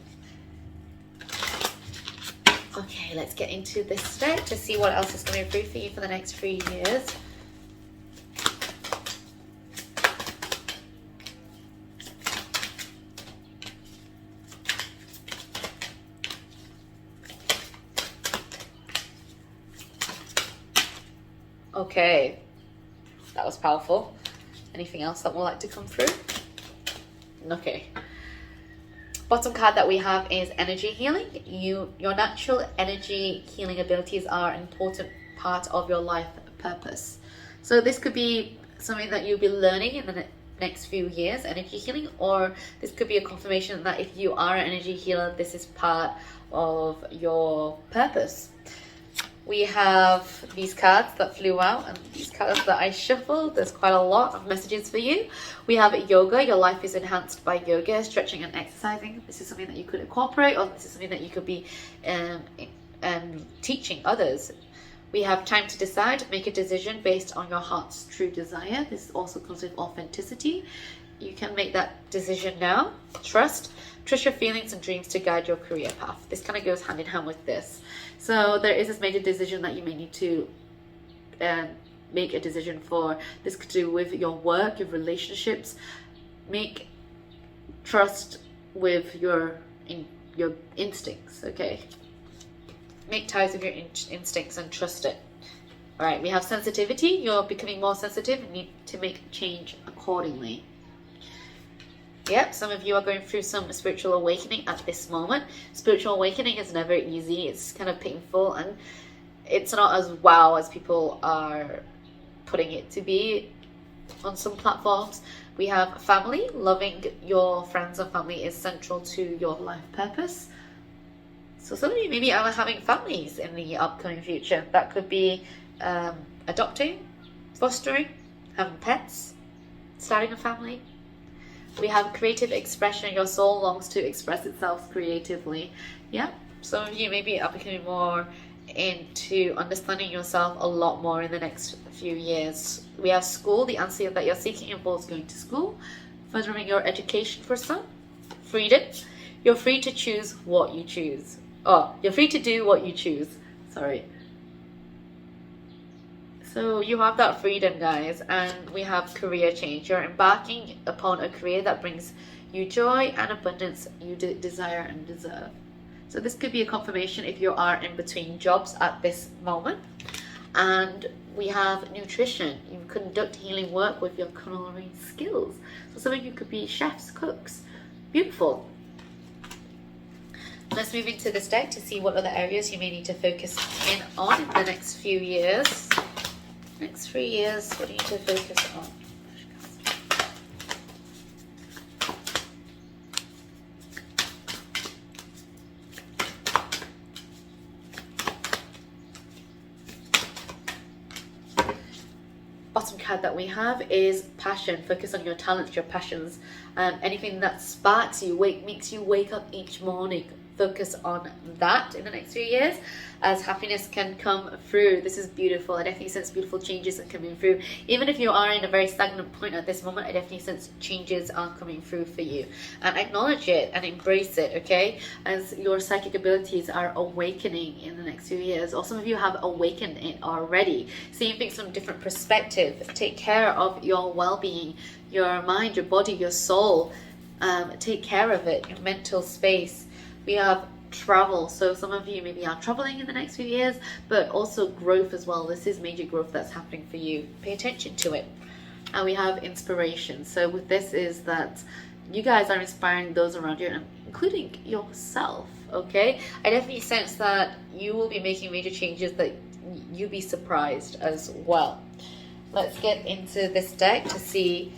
Okay, let's get into this deck to see what else is going to be for you for the next 3 years. Okay, that was powerful. Anything else that would like to come through? Okay. Bottom card that we have is energy healing. Your natural energy healing abilities are an important part of your life purpose. So this could be something that you'll be learning in the next few years, energy healing, or this could be a confirmation that if you are an energy healer, this is part of your purpose. We have these cards that flew out and these cards that I shuffled. There's quite a lot of messages for you. We have yoga. Your life is enhanced by yoga, stretching and exercising. This is something that you could incorporate, or this is something that you could be teaching others. We have time to decide. Make a decision based on your heart's true desire. This also comes with authenticity. You can make that decision now. Trust your feelings and dreams to guide your career path. This kind of goes hand in hand with this. So there is this major decision that you may need to make a decision for. This could do with your work, your relationships. Make trust with your instincts, okay? Make ties with your instincts and trust it. All right, we have sensitivity. You're becoming more sensitive and need to make change accordingly. Yep, some of you are going through some spiritual awakening at this moment. Spiritual awakening is never easy. It's kind of painful, and it's not as wow as people are putting it to be on some platforms. We have family. Loving your friends and family is central to your life purpose. So some of you maybe are having families in the upcoming future. That could be adopting, fostering, having pets, starting a family. We have creative expression. Your soul longs to express itself creatively. Yeah, some of you maybe are becoming more into understanding yourself a lot more in the next few years. We have school. The answer that you're seeking involves going to school, furthering your education for some. Freedom. You're free to choose what you choose. Oh, you're free to do what you choose. Sorry. So you have that freedom, guys, and we have career change. You're embarking upon a career that brings you joy and abundance you desire and deserve. So this could be a confirmation if you are in between jobs at this moment. And we have nutrition. You conduct healing work with your culinary skills. So some of you could be chefs, cooks. Beautiful. Let's move into this deck to see what other areas you may need to focus in on in the next few years. Next 3 years, what do you need to focus on? Bottom card that we have is passion. Focus on your talents, your passions, anything that sparks you, makes you wake up each morning. Focus on that in the next few years as happiness can come through. This is beautiful. I definitely sense beautiful changes are coming through. Even if you are in a very stagnant point at this moment, I definitely sense changes are coming through for you. And acknowledge it and embrace it, okay? As your psychic abilities are awakening in the next few years, or some of you have awakened it already. Seeing things from a different perspective. Take care of your well-being, your mind, your body, your soul. Take care of it, your mental space. We have travel, so some of you maybe are traveling in the next few years, but also growth as well. This is major growth that's happening for you. Pay attention to it. And we have inspiration. So with this is that you guys are inspiring those around you, including yourself, okay? I definitely sense that you will be making major changes that you'll be surprised as well. Let's get into this deck to see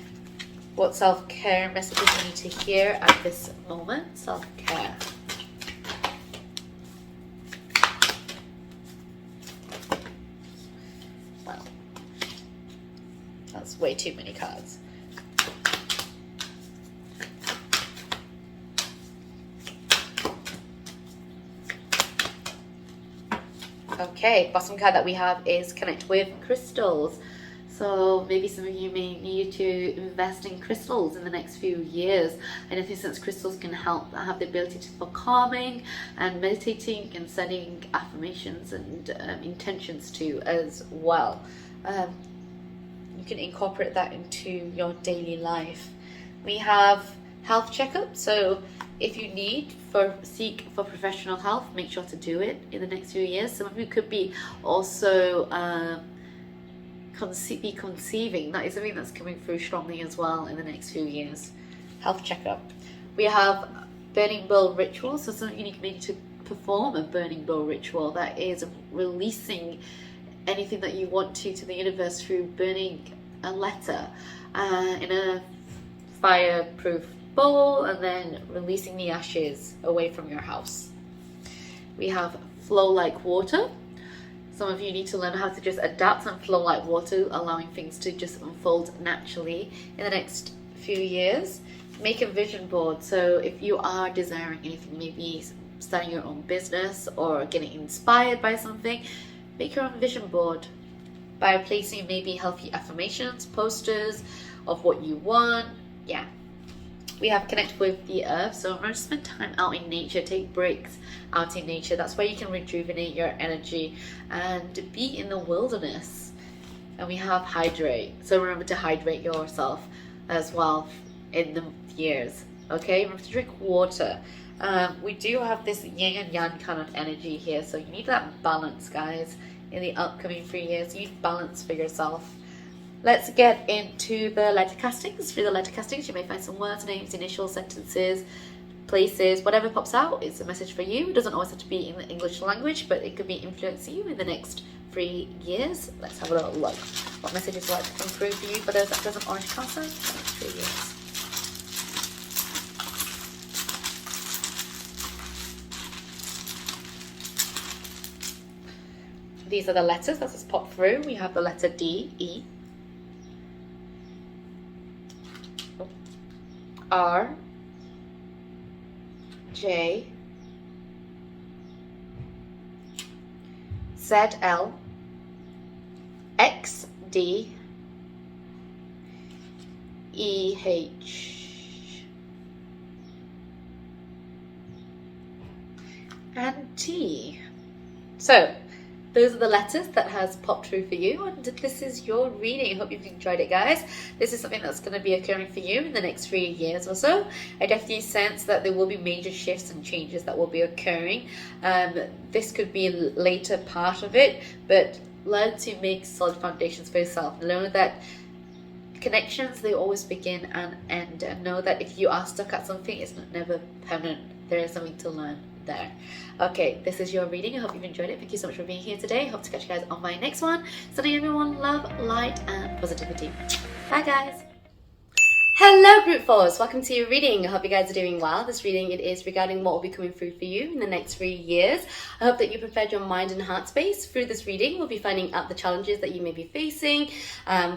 what self-care messages you need to hear at this moment. Self-care. That's way too many cards. Okay, bottom card that we have is connect with crystals. So maybe some of you may need to invest in crystals in the next few years. And I think since crystals can help, have the ability for calming and meditating and setting affirmations and intentions too as well. You can incorporate that into your daily life. We have health checkup. So if you need seek for professional health, make sure to do it in the next few years. Some of you could be also conceiving. That is something that's coming through strongly as well in the next few years. Health checkup. We have burning bowl ritual. So some of you need to perform a burning bowl ritual. That is releasing anything that you want to the universe through burning a letter in a fireproof bowl and then releasing the ashes away from your house. We have flow like water. Some of you need to learn how to just adapt and flow like water, allowing things to just unfold naturally in the next few years. Make a vision board. So if you are desiring anything, maybe starting your own business or getting inspired by something, make your own vision board by placing maybe healthy affirmations, posters of what you want. Yeah. We have connect with the earth. So remember to spend time out in nature, take breaks out in nature. That's where you can rejuvenate your energy and be in the wilderness. And we have hydrate. So remember to hydrate yourself as well in the years. Okay, remember to drink water. We do have this yin and yang kind of energy here, so you need that balance, guys, in the upcoming 3 years. You need balance for yourself. Let's get into the letter castings. Through the letter castings, you may find some words, names, initials, sentences, places, whatever pops out. It's a message for you. It doesn't always have to be in the English language, but it could be influencing you in the next 3 years. Let's have a little look. What messages would like to come through for you for those that doesn't orange calcite for the next 3 years? These are the letters that just pop through. We have the letter D, E, R, J, Z, L, X, D, E, H, and T. So those are the letters that has popped through for you, and this is your reading. I hope you've enjoyed it, guys. This is something that's going to be occurring for you in the next 3 years or so. I definitely sense that there will be major shifts and changes that will be occurring. This could be a later part of it, but learn to make solid foundations for yourself. Learn that connections, they always begin and end, and know that if you are stuck at something, it's never permanent. There is something to learn there. Okay, this is your reading. I hope you've enjoyed it. Thank you so much for being here today. Hope to catch you guys on my next one. Sending everyone love, light, and positivity. Bye, guys. Hello group 4s, welcome to your reading. I hope you guys are doing well. This reading, it is regarding what will be coming through for you in the next 3 years. I hope that you prepared your mind and heart space. Through this reading, we'll be finding out the challenges that you may be facing,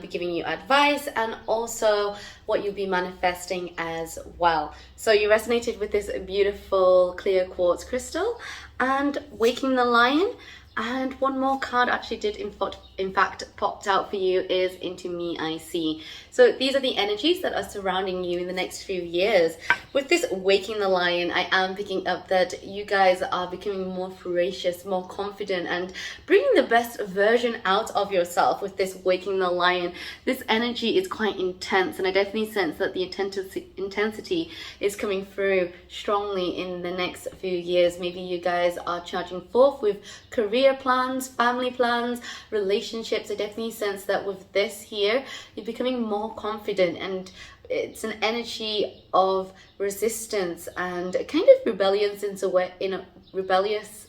be giving you advice, and also what you'll be manifesting as well. So you resonated with this beautiful clear quartz crystal and Waking the Lion. And one more card actually did in fact popped out for you is Into Me I See. So these are the energies that are surrounding you in the next few years. With this Waking the Lion, I am picking up that you guys are becoming more ferocious, more confident, and bringing the best version out of yourself with this Waking the Lion. This energy is quite intense, and I definitely sense that the intensity is coming through strongly in the next few years. Maybe you guys are charging forth with career plans, family plans, relationships. I definitely sense that with this here, you're becoming more confident, and it's an energy of resistance and kind of rebellious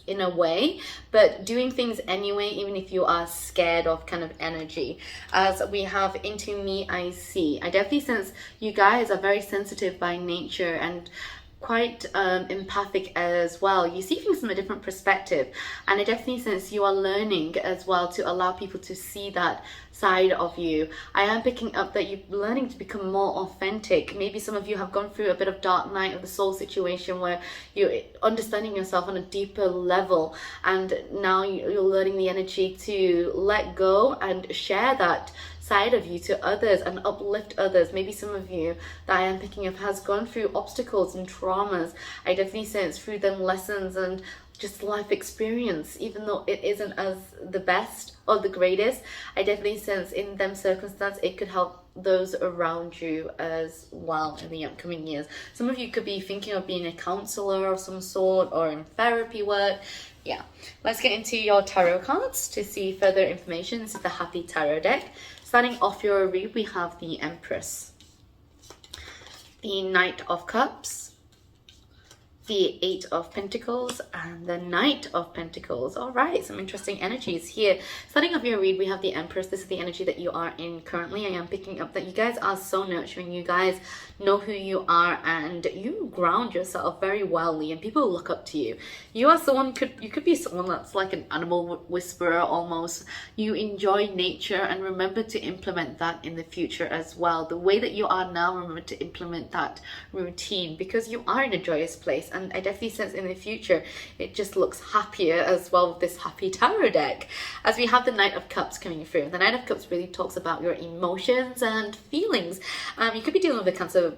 in a way, but doing things anyway, even if you are scared of kind of energy. As we have Into Me I See, I definitely sense you guys are very sensitive by nature and quite empathic as well. You see things from a different perspective, and I definitely sense you are learning as well to allow people to see that side of you. I am picking up that you're learning to become more authentic. Maybe some of you have gone through a bit of dark night of the soul situation where you're understanding yourself on a deeper level, and now you're learning the energy to let go and share that side of you to others and uplift others. Maybe some of you that I am picking up has gone through obstacles and traumas. I definitely sense through them lessons and just life experience, even though it isn't as the best or the greatest. I definitely sense in them circumstance it could help those around you as well in the upcoming years. Some of you could be thinking of being a counselor of some sort or in therapy work. Yeah, let's get into your tarot cards to see further information. This is the Happy Tarot deck. Starting off your read, we have the Empress, the Knight of Cups, the Eight of Pentacles, and the Knight of Pentacles. All right, some interesting energies here. Starting off your read, we have the Empress. This is the energy that you are in currently. I am picking up that you guys are so nurturing. You guys know who you are, and you ground yourself very wellly, and people look up to you. You are someone, you could be someone that's like an animal whisperer almost. You enjoy nature, and remember to implement that in the future as well. The way that you are now, remember to implement that routine, because you are in a joyous place. And I definitely sense in the future it just looks happier as well with this Happy Tarot deck. As we have the Knight of Cups coming through. The Knight of Cups really talks about your emotions and feelings. You could be dealing with a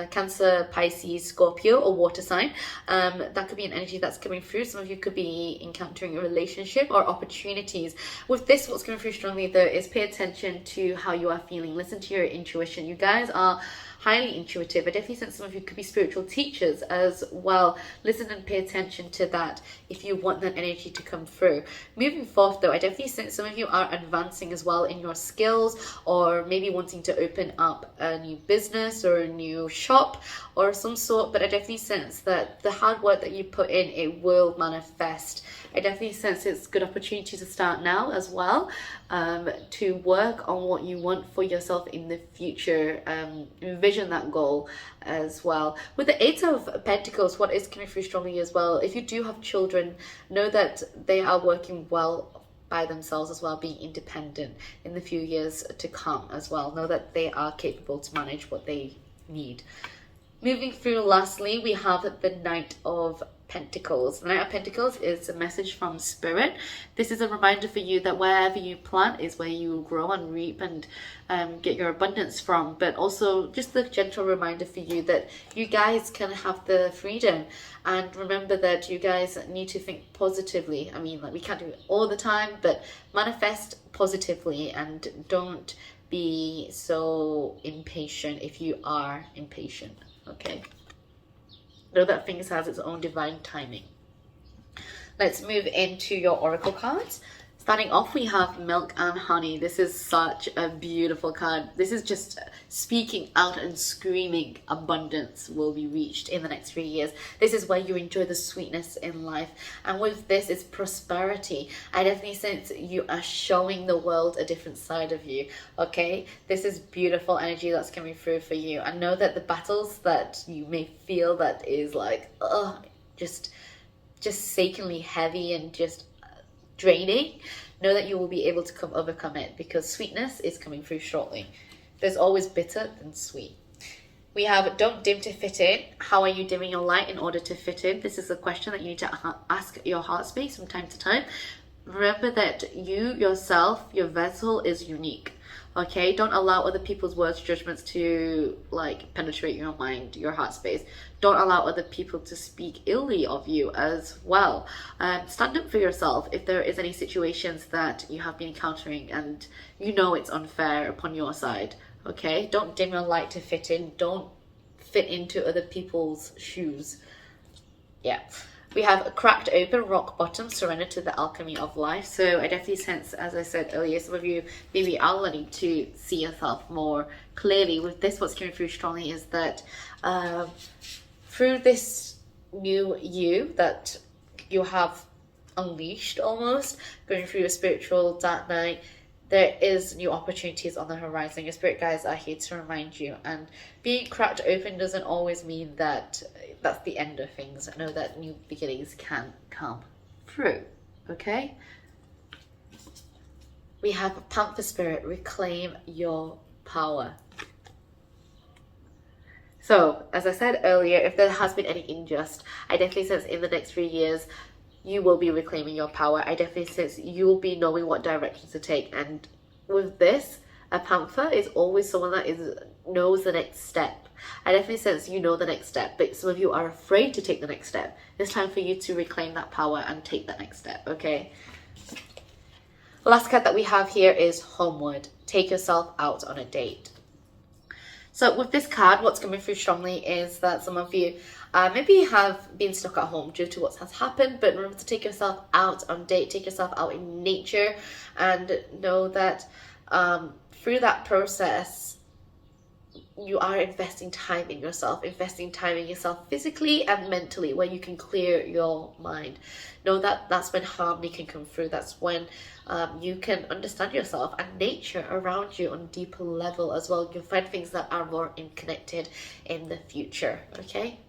Cancer, Pisces, Scorpio, or water sign. That could be an energy that's coming through. Some of you could be encountering a relationship or opportunities. With this, what's coming through strongly though is pay attention to how you are feeling. Listen to your intuition. You guys are highly intuitive. I definitely sense some of you could be spiritual teachers as well. Listen and pay attention to that if you want that energy to come through. Moving forth though, I definitely sense some of you are advancing as well in your skills, or maybe wanting to open up a new business or a new shop or some sort, but I definitely sense that the hard work that you put in, it will manifest. I definitely sense it's a good opportunity to start now as well, to work on what you want for yourself in the future, envision that goal as well. With the Eight of Pentacles, what is coming through strongly as well, if you do have children, know that they are working well by themselves as well, being independent in the few years to come as well. Know that they are capable to manage what they need. Moving through lastly, we have the Knight of Pentacles. The Knight of Pentacles is a message from Spirit. This is a reminder for you that wherever you plant is where you will grow and reap and get your abundance from. But also just a gentle reminder for you that you guys can have the freedom. And remember that you guys need to think positively. I mean, like, we can't do it all the time, but manifest positively and don't be so impatient if you are impatient, okay? Know that things has its own divine timing. Let's move into your oracle cards. Starting off, we have Milk and Honey. This is such a beautiful card. This is just speaking out and screaming abundance will be reached in the next 3 years. This is where you enjoy the sweetness in life. And with this, it's prosperity. I definitely sense you are showing the world a different side of you, okay? This is beautiful energy that's coming through for you. I know that the battles that you may feel that is like, just sacredly heavy and just draining, know that you will be able to overcome it, because sweetness is coming through shortly. There's always bitter than sweet. We have don't dim to fit in. How are you dimming your light in order to fit in? This is a question that you need to ask your heart space from time to time. Remember that you yourself, your vessel is unique. Okay, don't allow other people's words, judgments to like penetrate your mind, your heart space. Don't allow other people to speak illy of you as well. Stand up for yourself if there is any situations that you have been encountering and you know it's unfair upon your side. Okay, don't dim your light to fit in. Don't fit into other people's shoes. Yeah. We have a cracked open, rock bottom, surrender to the alchemy of life. So I definitely sense, as I said earlier, some of you maybe are learning to see yourself more clearly. With this, what's coming through strongly is that through this new you that you have unleashed almost, going through your spiritual dark night, there is new opportunities on the horizon. Your spirit guides are here to remind you. And being cracked open doesn't always mean that that's the end of things. Know that new beginnings can come through, okay? We have Panther Spirit, reclaim your power. So, as I said earlier, if there has been any injustice, I definitely sense in the next 3 years, you will be reclaiming your power. I definitely sense you will be knowing what direction to take. And with this, a panther is always someone that knows the next step. I definitely sense you know the next step, but some of you are afraid to take the next step. It's time for you to reclaim that power and take that next step, okay? The last card that we have here is Homeward. Take yourself out on a date. So with this card, what's coming through strongly is that some of you maybe have been stuck at home due to what has happened, but remember to take yourself out on date, take yourself out in nature, and know that through that process, you are investing time in yourself physically and mentally, where you can clear your mind. Know that that's when harmony can come through. That's when you can understand yourself and nature around you on a deeper level as well. You'll find things that are more connected in the future, okay?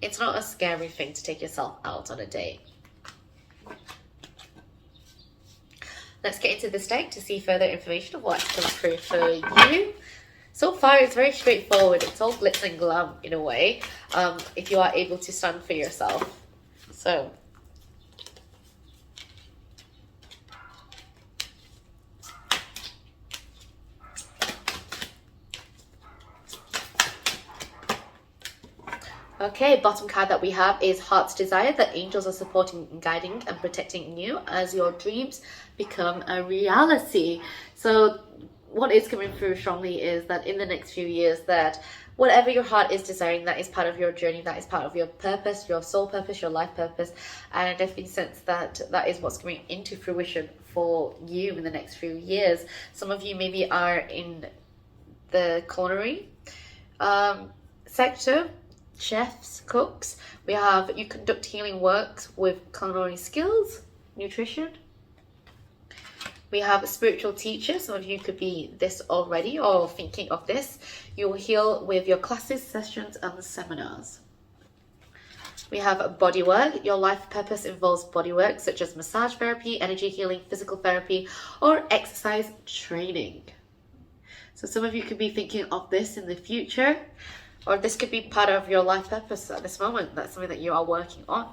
It's not a scary thing to take yourself out on a date. Let's get into this deck to see further information of what's come through for you. So far, it's very straightforward. It's all glitz and glam in a way, if you are able to stand for yourself. So, okay, bottom card that we have is Heart's Desire, that angels are supporting, guiding and protecting you as your dreams become a reality. So what is coming through strongly is that in the next few years, that whatever your heart is desiring, that is part of your journey, that is part of your purpose, your soul purpose, your life purpose. And I definitely sense that that is what's coming into fruition for you in the next few years. Some of you maybe are in the culinary sector, chefs, cooks. We have you conduct healing works with culinary skills, nutrition. We have a spiritual teacher. Some of you could be this already or thinking of this. You will heal with your classes, sessions, and seminars. We have body work. Your life purpose involves body work such as massage therapy, energy healing, physical therapy, or exercise training. So some of you could be thinking of this in the future. or this could be part of your life purpose at this moment. That's something that you are working on.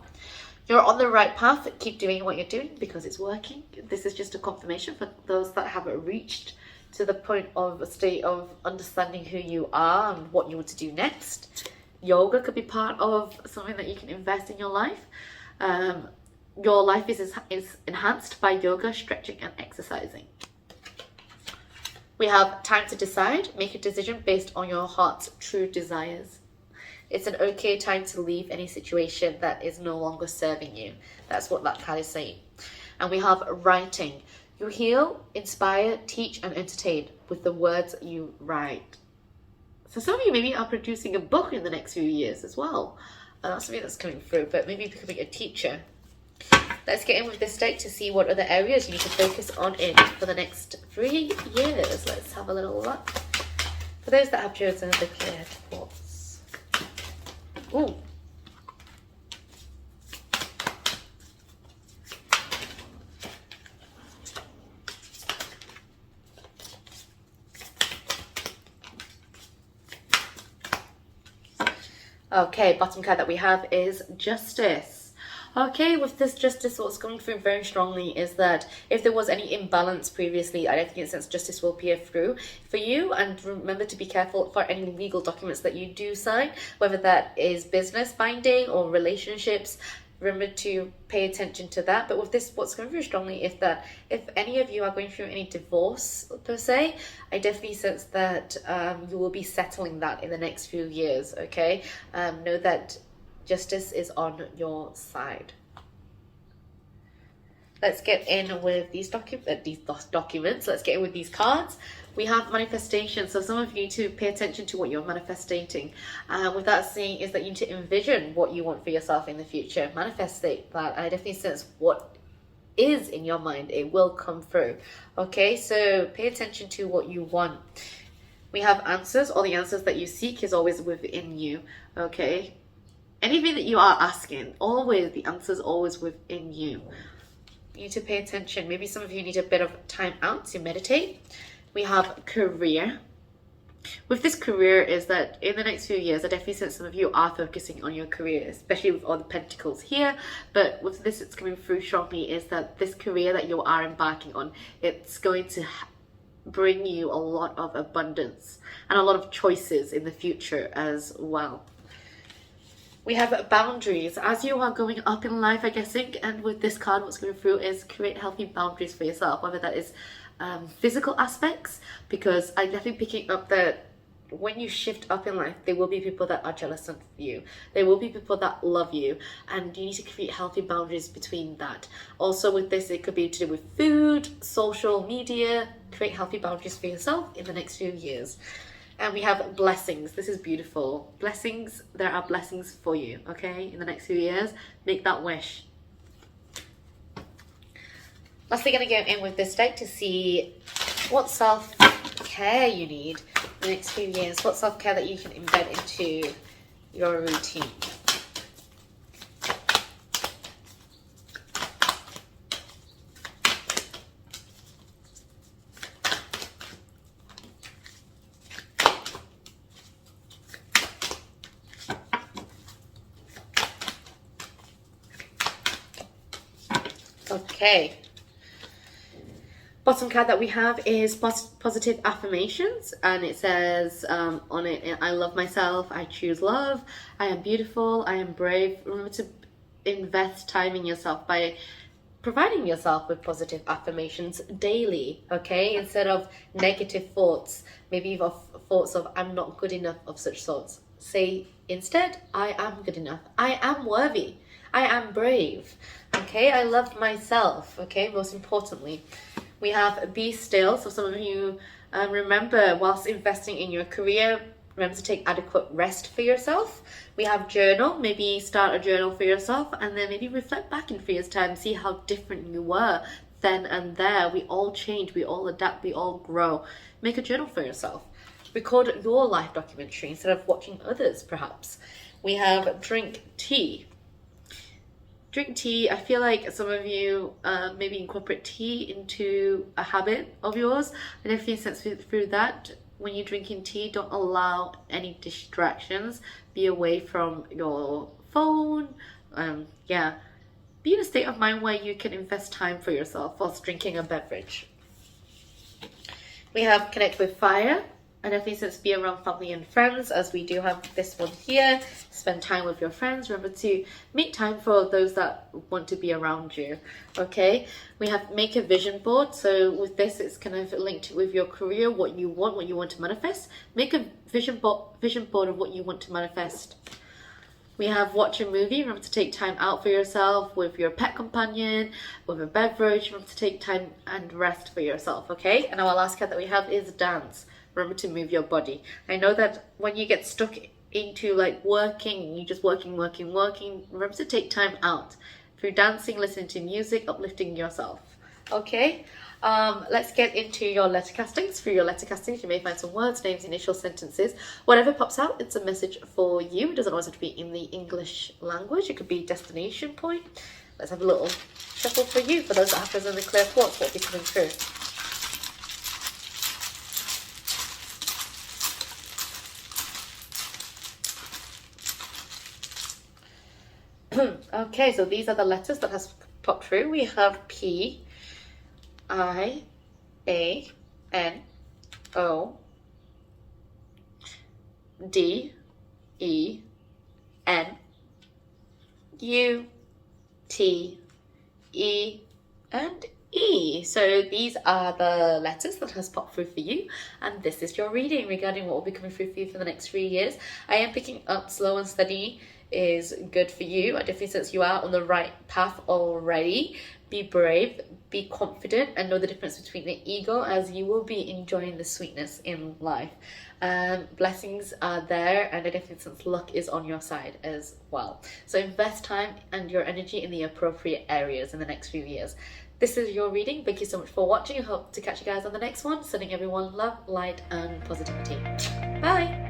You're on the right path. Keep doing what you're doing because it's working. This is just a confirmation for those that haven't reached to the point of a state of understanding who you are and what you want to do next. Yoga could be part of something that you can invest in your life. Your life is enhanced by yoga, stretching and exercising. We have time to decide. Make a decision based on your heart's true desires. It's an okay time to leave any situation that is no longer serving you. That's what that card is saying. And we have writing. You heal, inspire, teach and entertain with the words you write. So some of you maybe are producing a book in the next few years as well. That's something that's coming through, but maybe becoming a teacher. Let's get in with this deck to see what other areas you need to focus on in for the next 3 years. Let's have a little look. For those that have chosen the clear quartz. Ooh. Okay, bottom card that we have is Justice. Okay, with this Justice, what's coming through very strongly is that if there was any imbalance previously, I don't think it sense Justice will peer through for you. And remember to be careful for any legal documents that you do sign, whether that is business binding or relationships. Remember to pay attention to that. But with this, what's coming through strongly is that if any of you are going through any divorce per se, I definitely sense that you will be settling that in the next few years. Okay, know that Justice is on your side. Let's get in with these documents. Let's get in with these cards. We have manifestation. So some of you need to pay attention to what you're manifesting. With that saying is that you need to envision what you want for yourself in the future. Manifestate that. And I definitely sense what is in your mind. It will come through. Okay, so pay attention to what you want. We have answers. All the answers that you seek is always within you. Okay. Anything that you are asking, always, the answer is always within you. You need to pay attention. Maybe some of you need a bit of time out to meditate. We have career. With this career is that in the next few years, I definitely sense some of you are focusing on your career, especially with all the pentacles here. But with this, it's coming through strongly is that this career that you are embarking on, it's going to bring you a lot of abundance and a lot of choices in the future as well. We have boundaries. As you are going up in life, I'm guessing, and with this card, what's going through is create healthy boundaries for yourself, whether that is physical aspects, because I'm definitely picking up that when you shift up in life, there will be people that are jealous of you. There will be people that love you, and you need to create healthy boundaries between that. Also with this, it could be to do with food, social media. Create healthy boundaries for yourself in the next few years. And we have blessings. This is beautiful. Blessings, there are blessings for you, okay? In the next few years, make that wish. Lastly, going to go in with this deck to see what self-care you need in the next few years. What self-care that you can embed into your routine. Okay. Bottom card that we have is positive affirmations, and it says on it, I love myself, I choose love, I am beautiful, I am brave. Remember to invest time in yourself by providing yourself with positive affirmations daily, okay? Instead of negative thoughts, maybe you've got thoughts of I'm not good enough, of such sorts. Say instead, I am good enough, I am worthy, I am brave, okay? I love myself, okay? Most importantly, we have be still. So some of you remember, whilst investing in your career, remember to take adequate rest for yourself. We have journal. Maybe start a journal for yourself and then maybe reflect back in 3 years' time, see how different you were then and there. We all change, we all adapt, we all grow. Make a journal for yourself. Record your life documentary instead of watching others, perhaps. We have drink tea. Drink tea. I feel like some of you maybe incorporate tea into a habit of yours. I definitely sense through that when you're drinking tea, don't allow any distractions. Be away from your phone. Yeah, be in a state of mind where you can invest time for yourself whilst drinking a beverage. We have connect with fire, and definitely since be around family and friends, as we do have this one here. Spend time with your friends. Remember to make time for those that want to be around you. Okay, we have make a vision board. So with this, it's kind of linked with your career, what you want to manifest. Make a vision board of what you want to manifest. We have watch a movie. Remember to take time out for yourself with your pet companion, with a beverage. Remember to take time and rest for yourself, okay? And our last card that we have is dance. Remember to move your body. I know that when you get stuck into like working, you just working. Remember to take time out. Through dancing, listening to music, uplifting yourself, okay? Let's get into your letter castings. For your letter castings, you may find some words, names, initial sentences. Whatever pops out, it's a message for you. It doesn't always have to be in the English language. It could be destination point. Let's have a little shuffle for you. For those that have in the clear quartz, what will be coming through. Okay, so these are the letters that has popped through. We have P, I, A, N, O, D, E, N, U, T, E, and E. So these are the letters that has popped through for you, and this is your reading regarding what will be coming through for you for the next 3 years. I am picking up slow and steady is good for you. I definitely sense you are on the right path already. Be brave, be confident, and know the difference between the ego, as you will be enjoying the sweetness in life. Blessings are there, and I definitely sense luck is on your side as well. So invest time and your energy in the appropriate areas in the next few years. This is your reading. Thank you so much for watching. I hope to catch you guys on the next one. Sending everyone love, light, and positivity. Bye.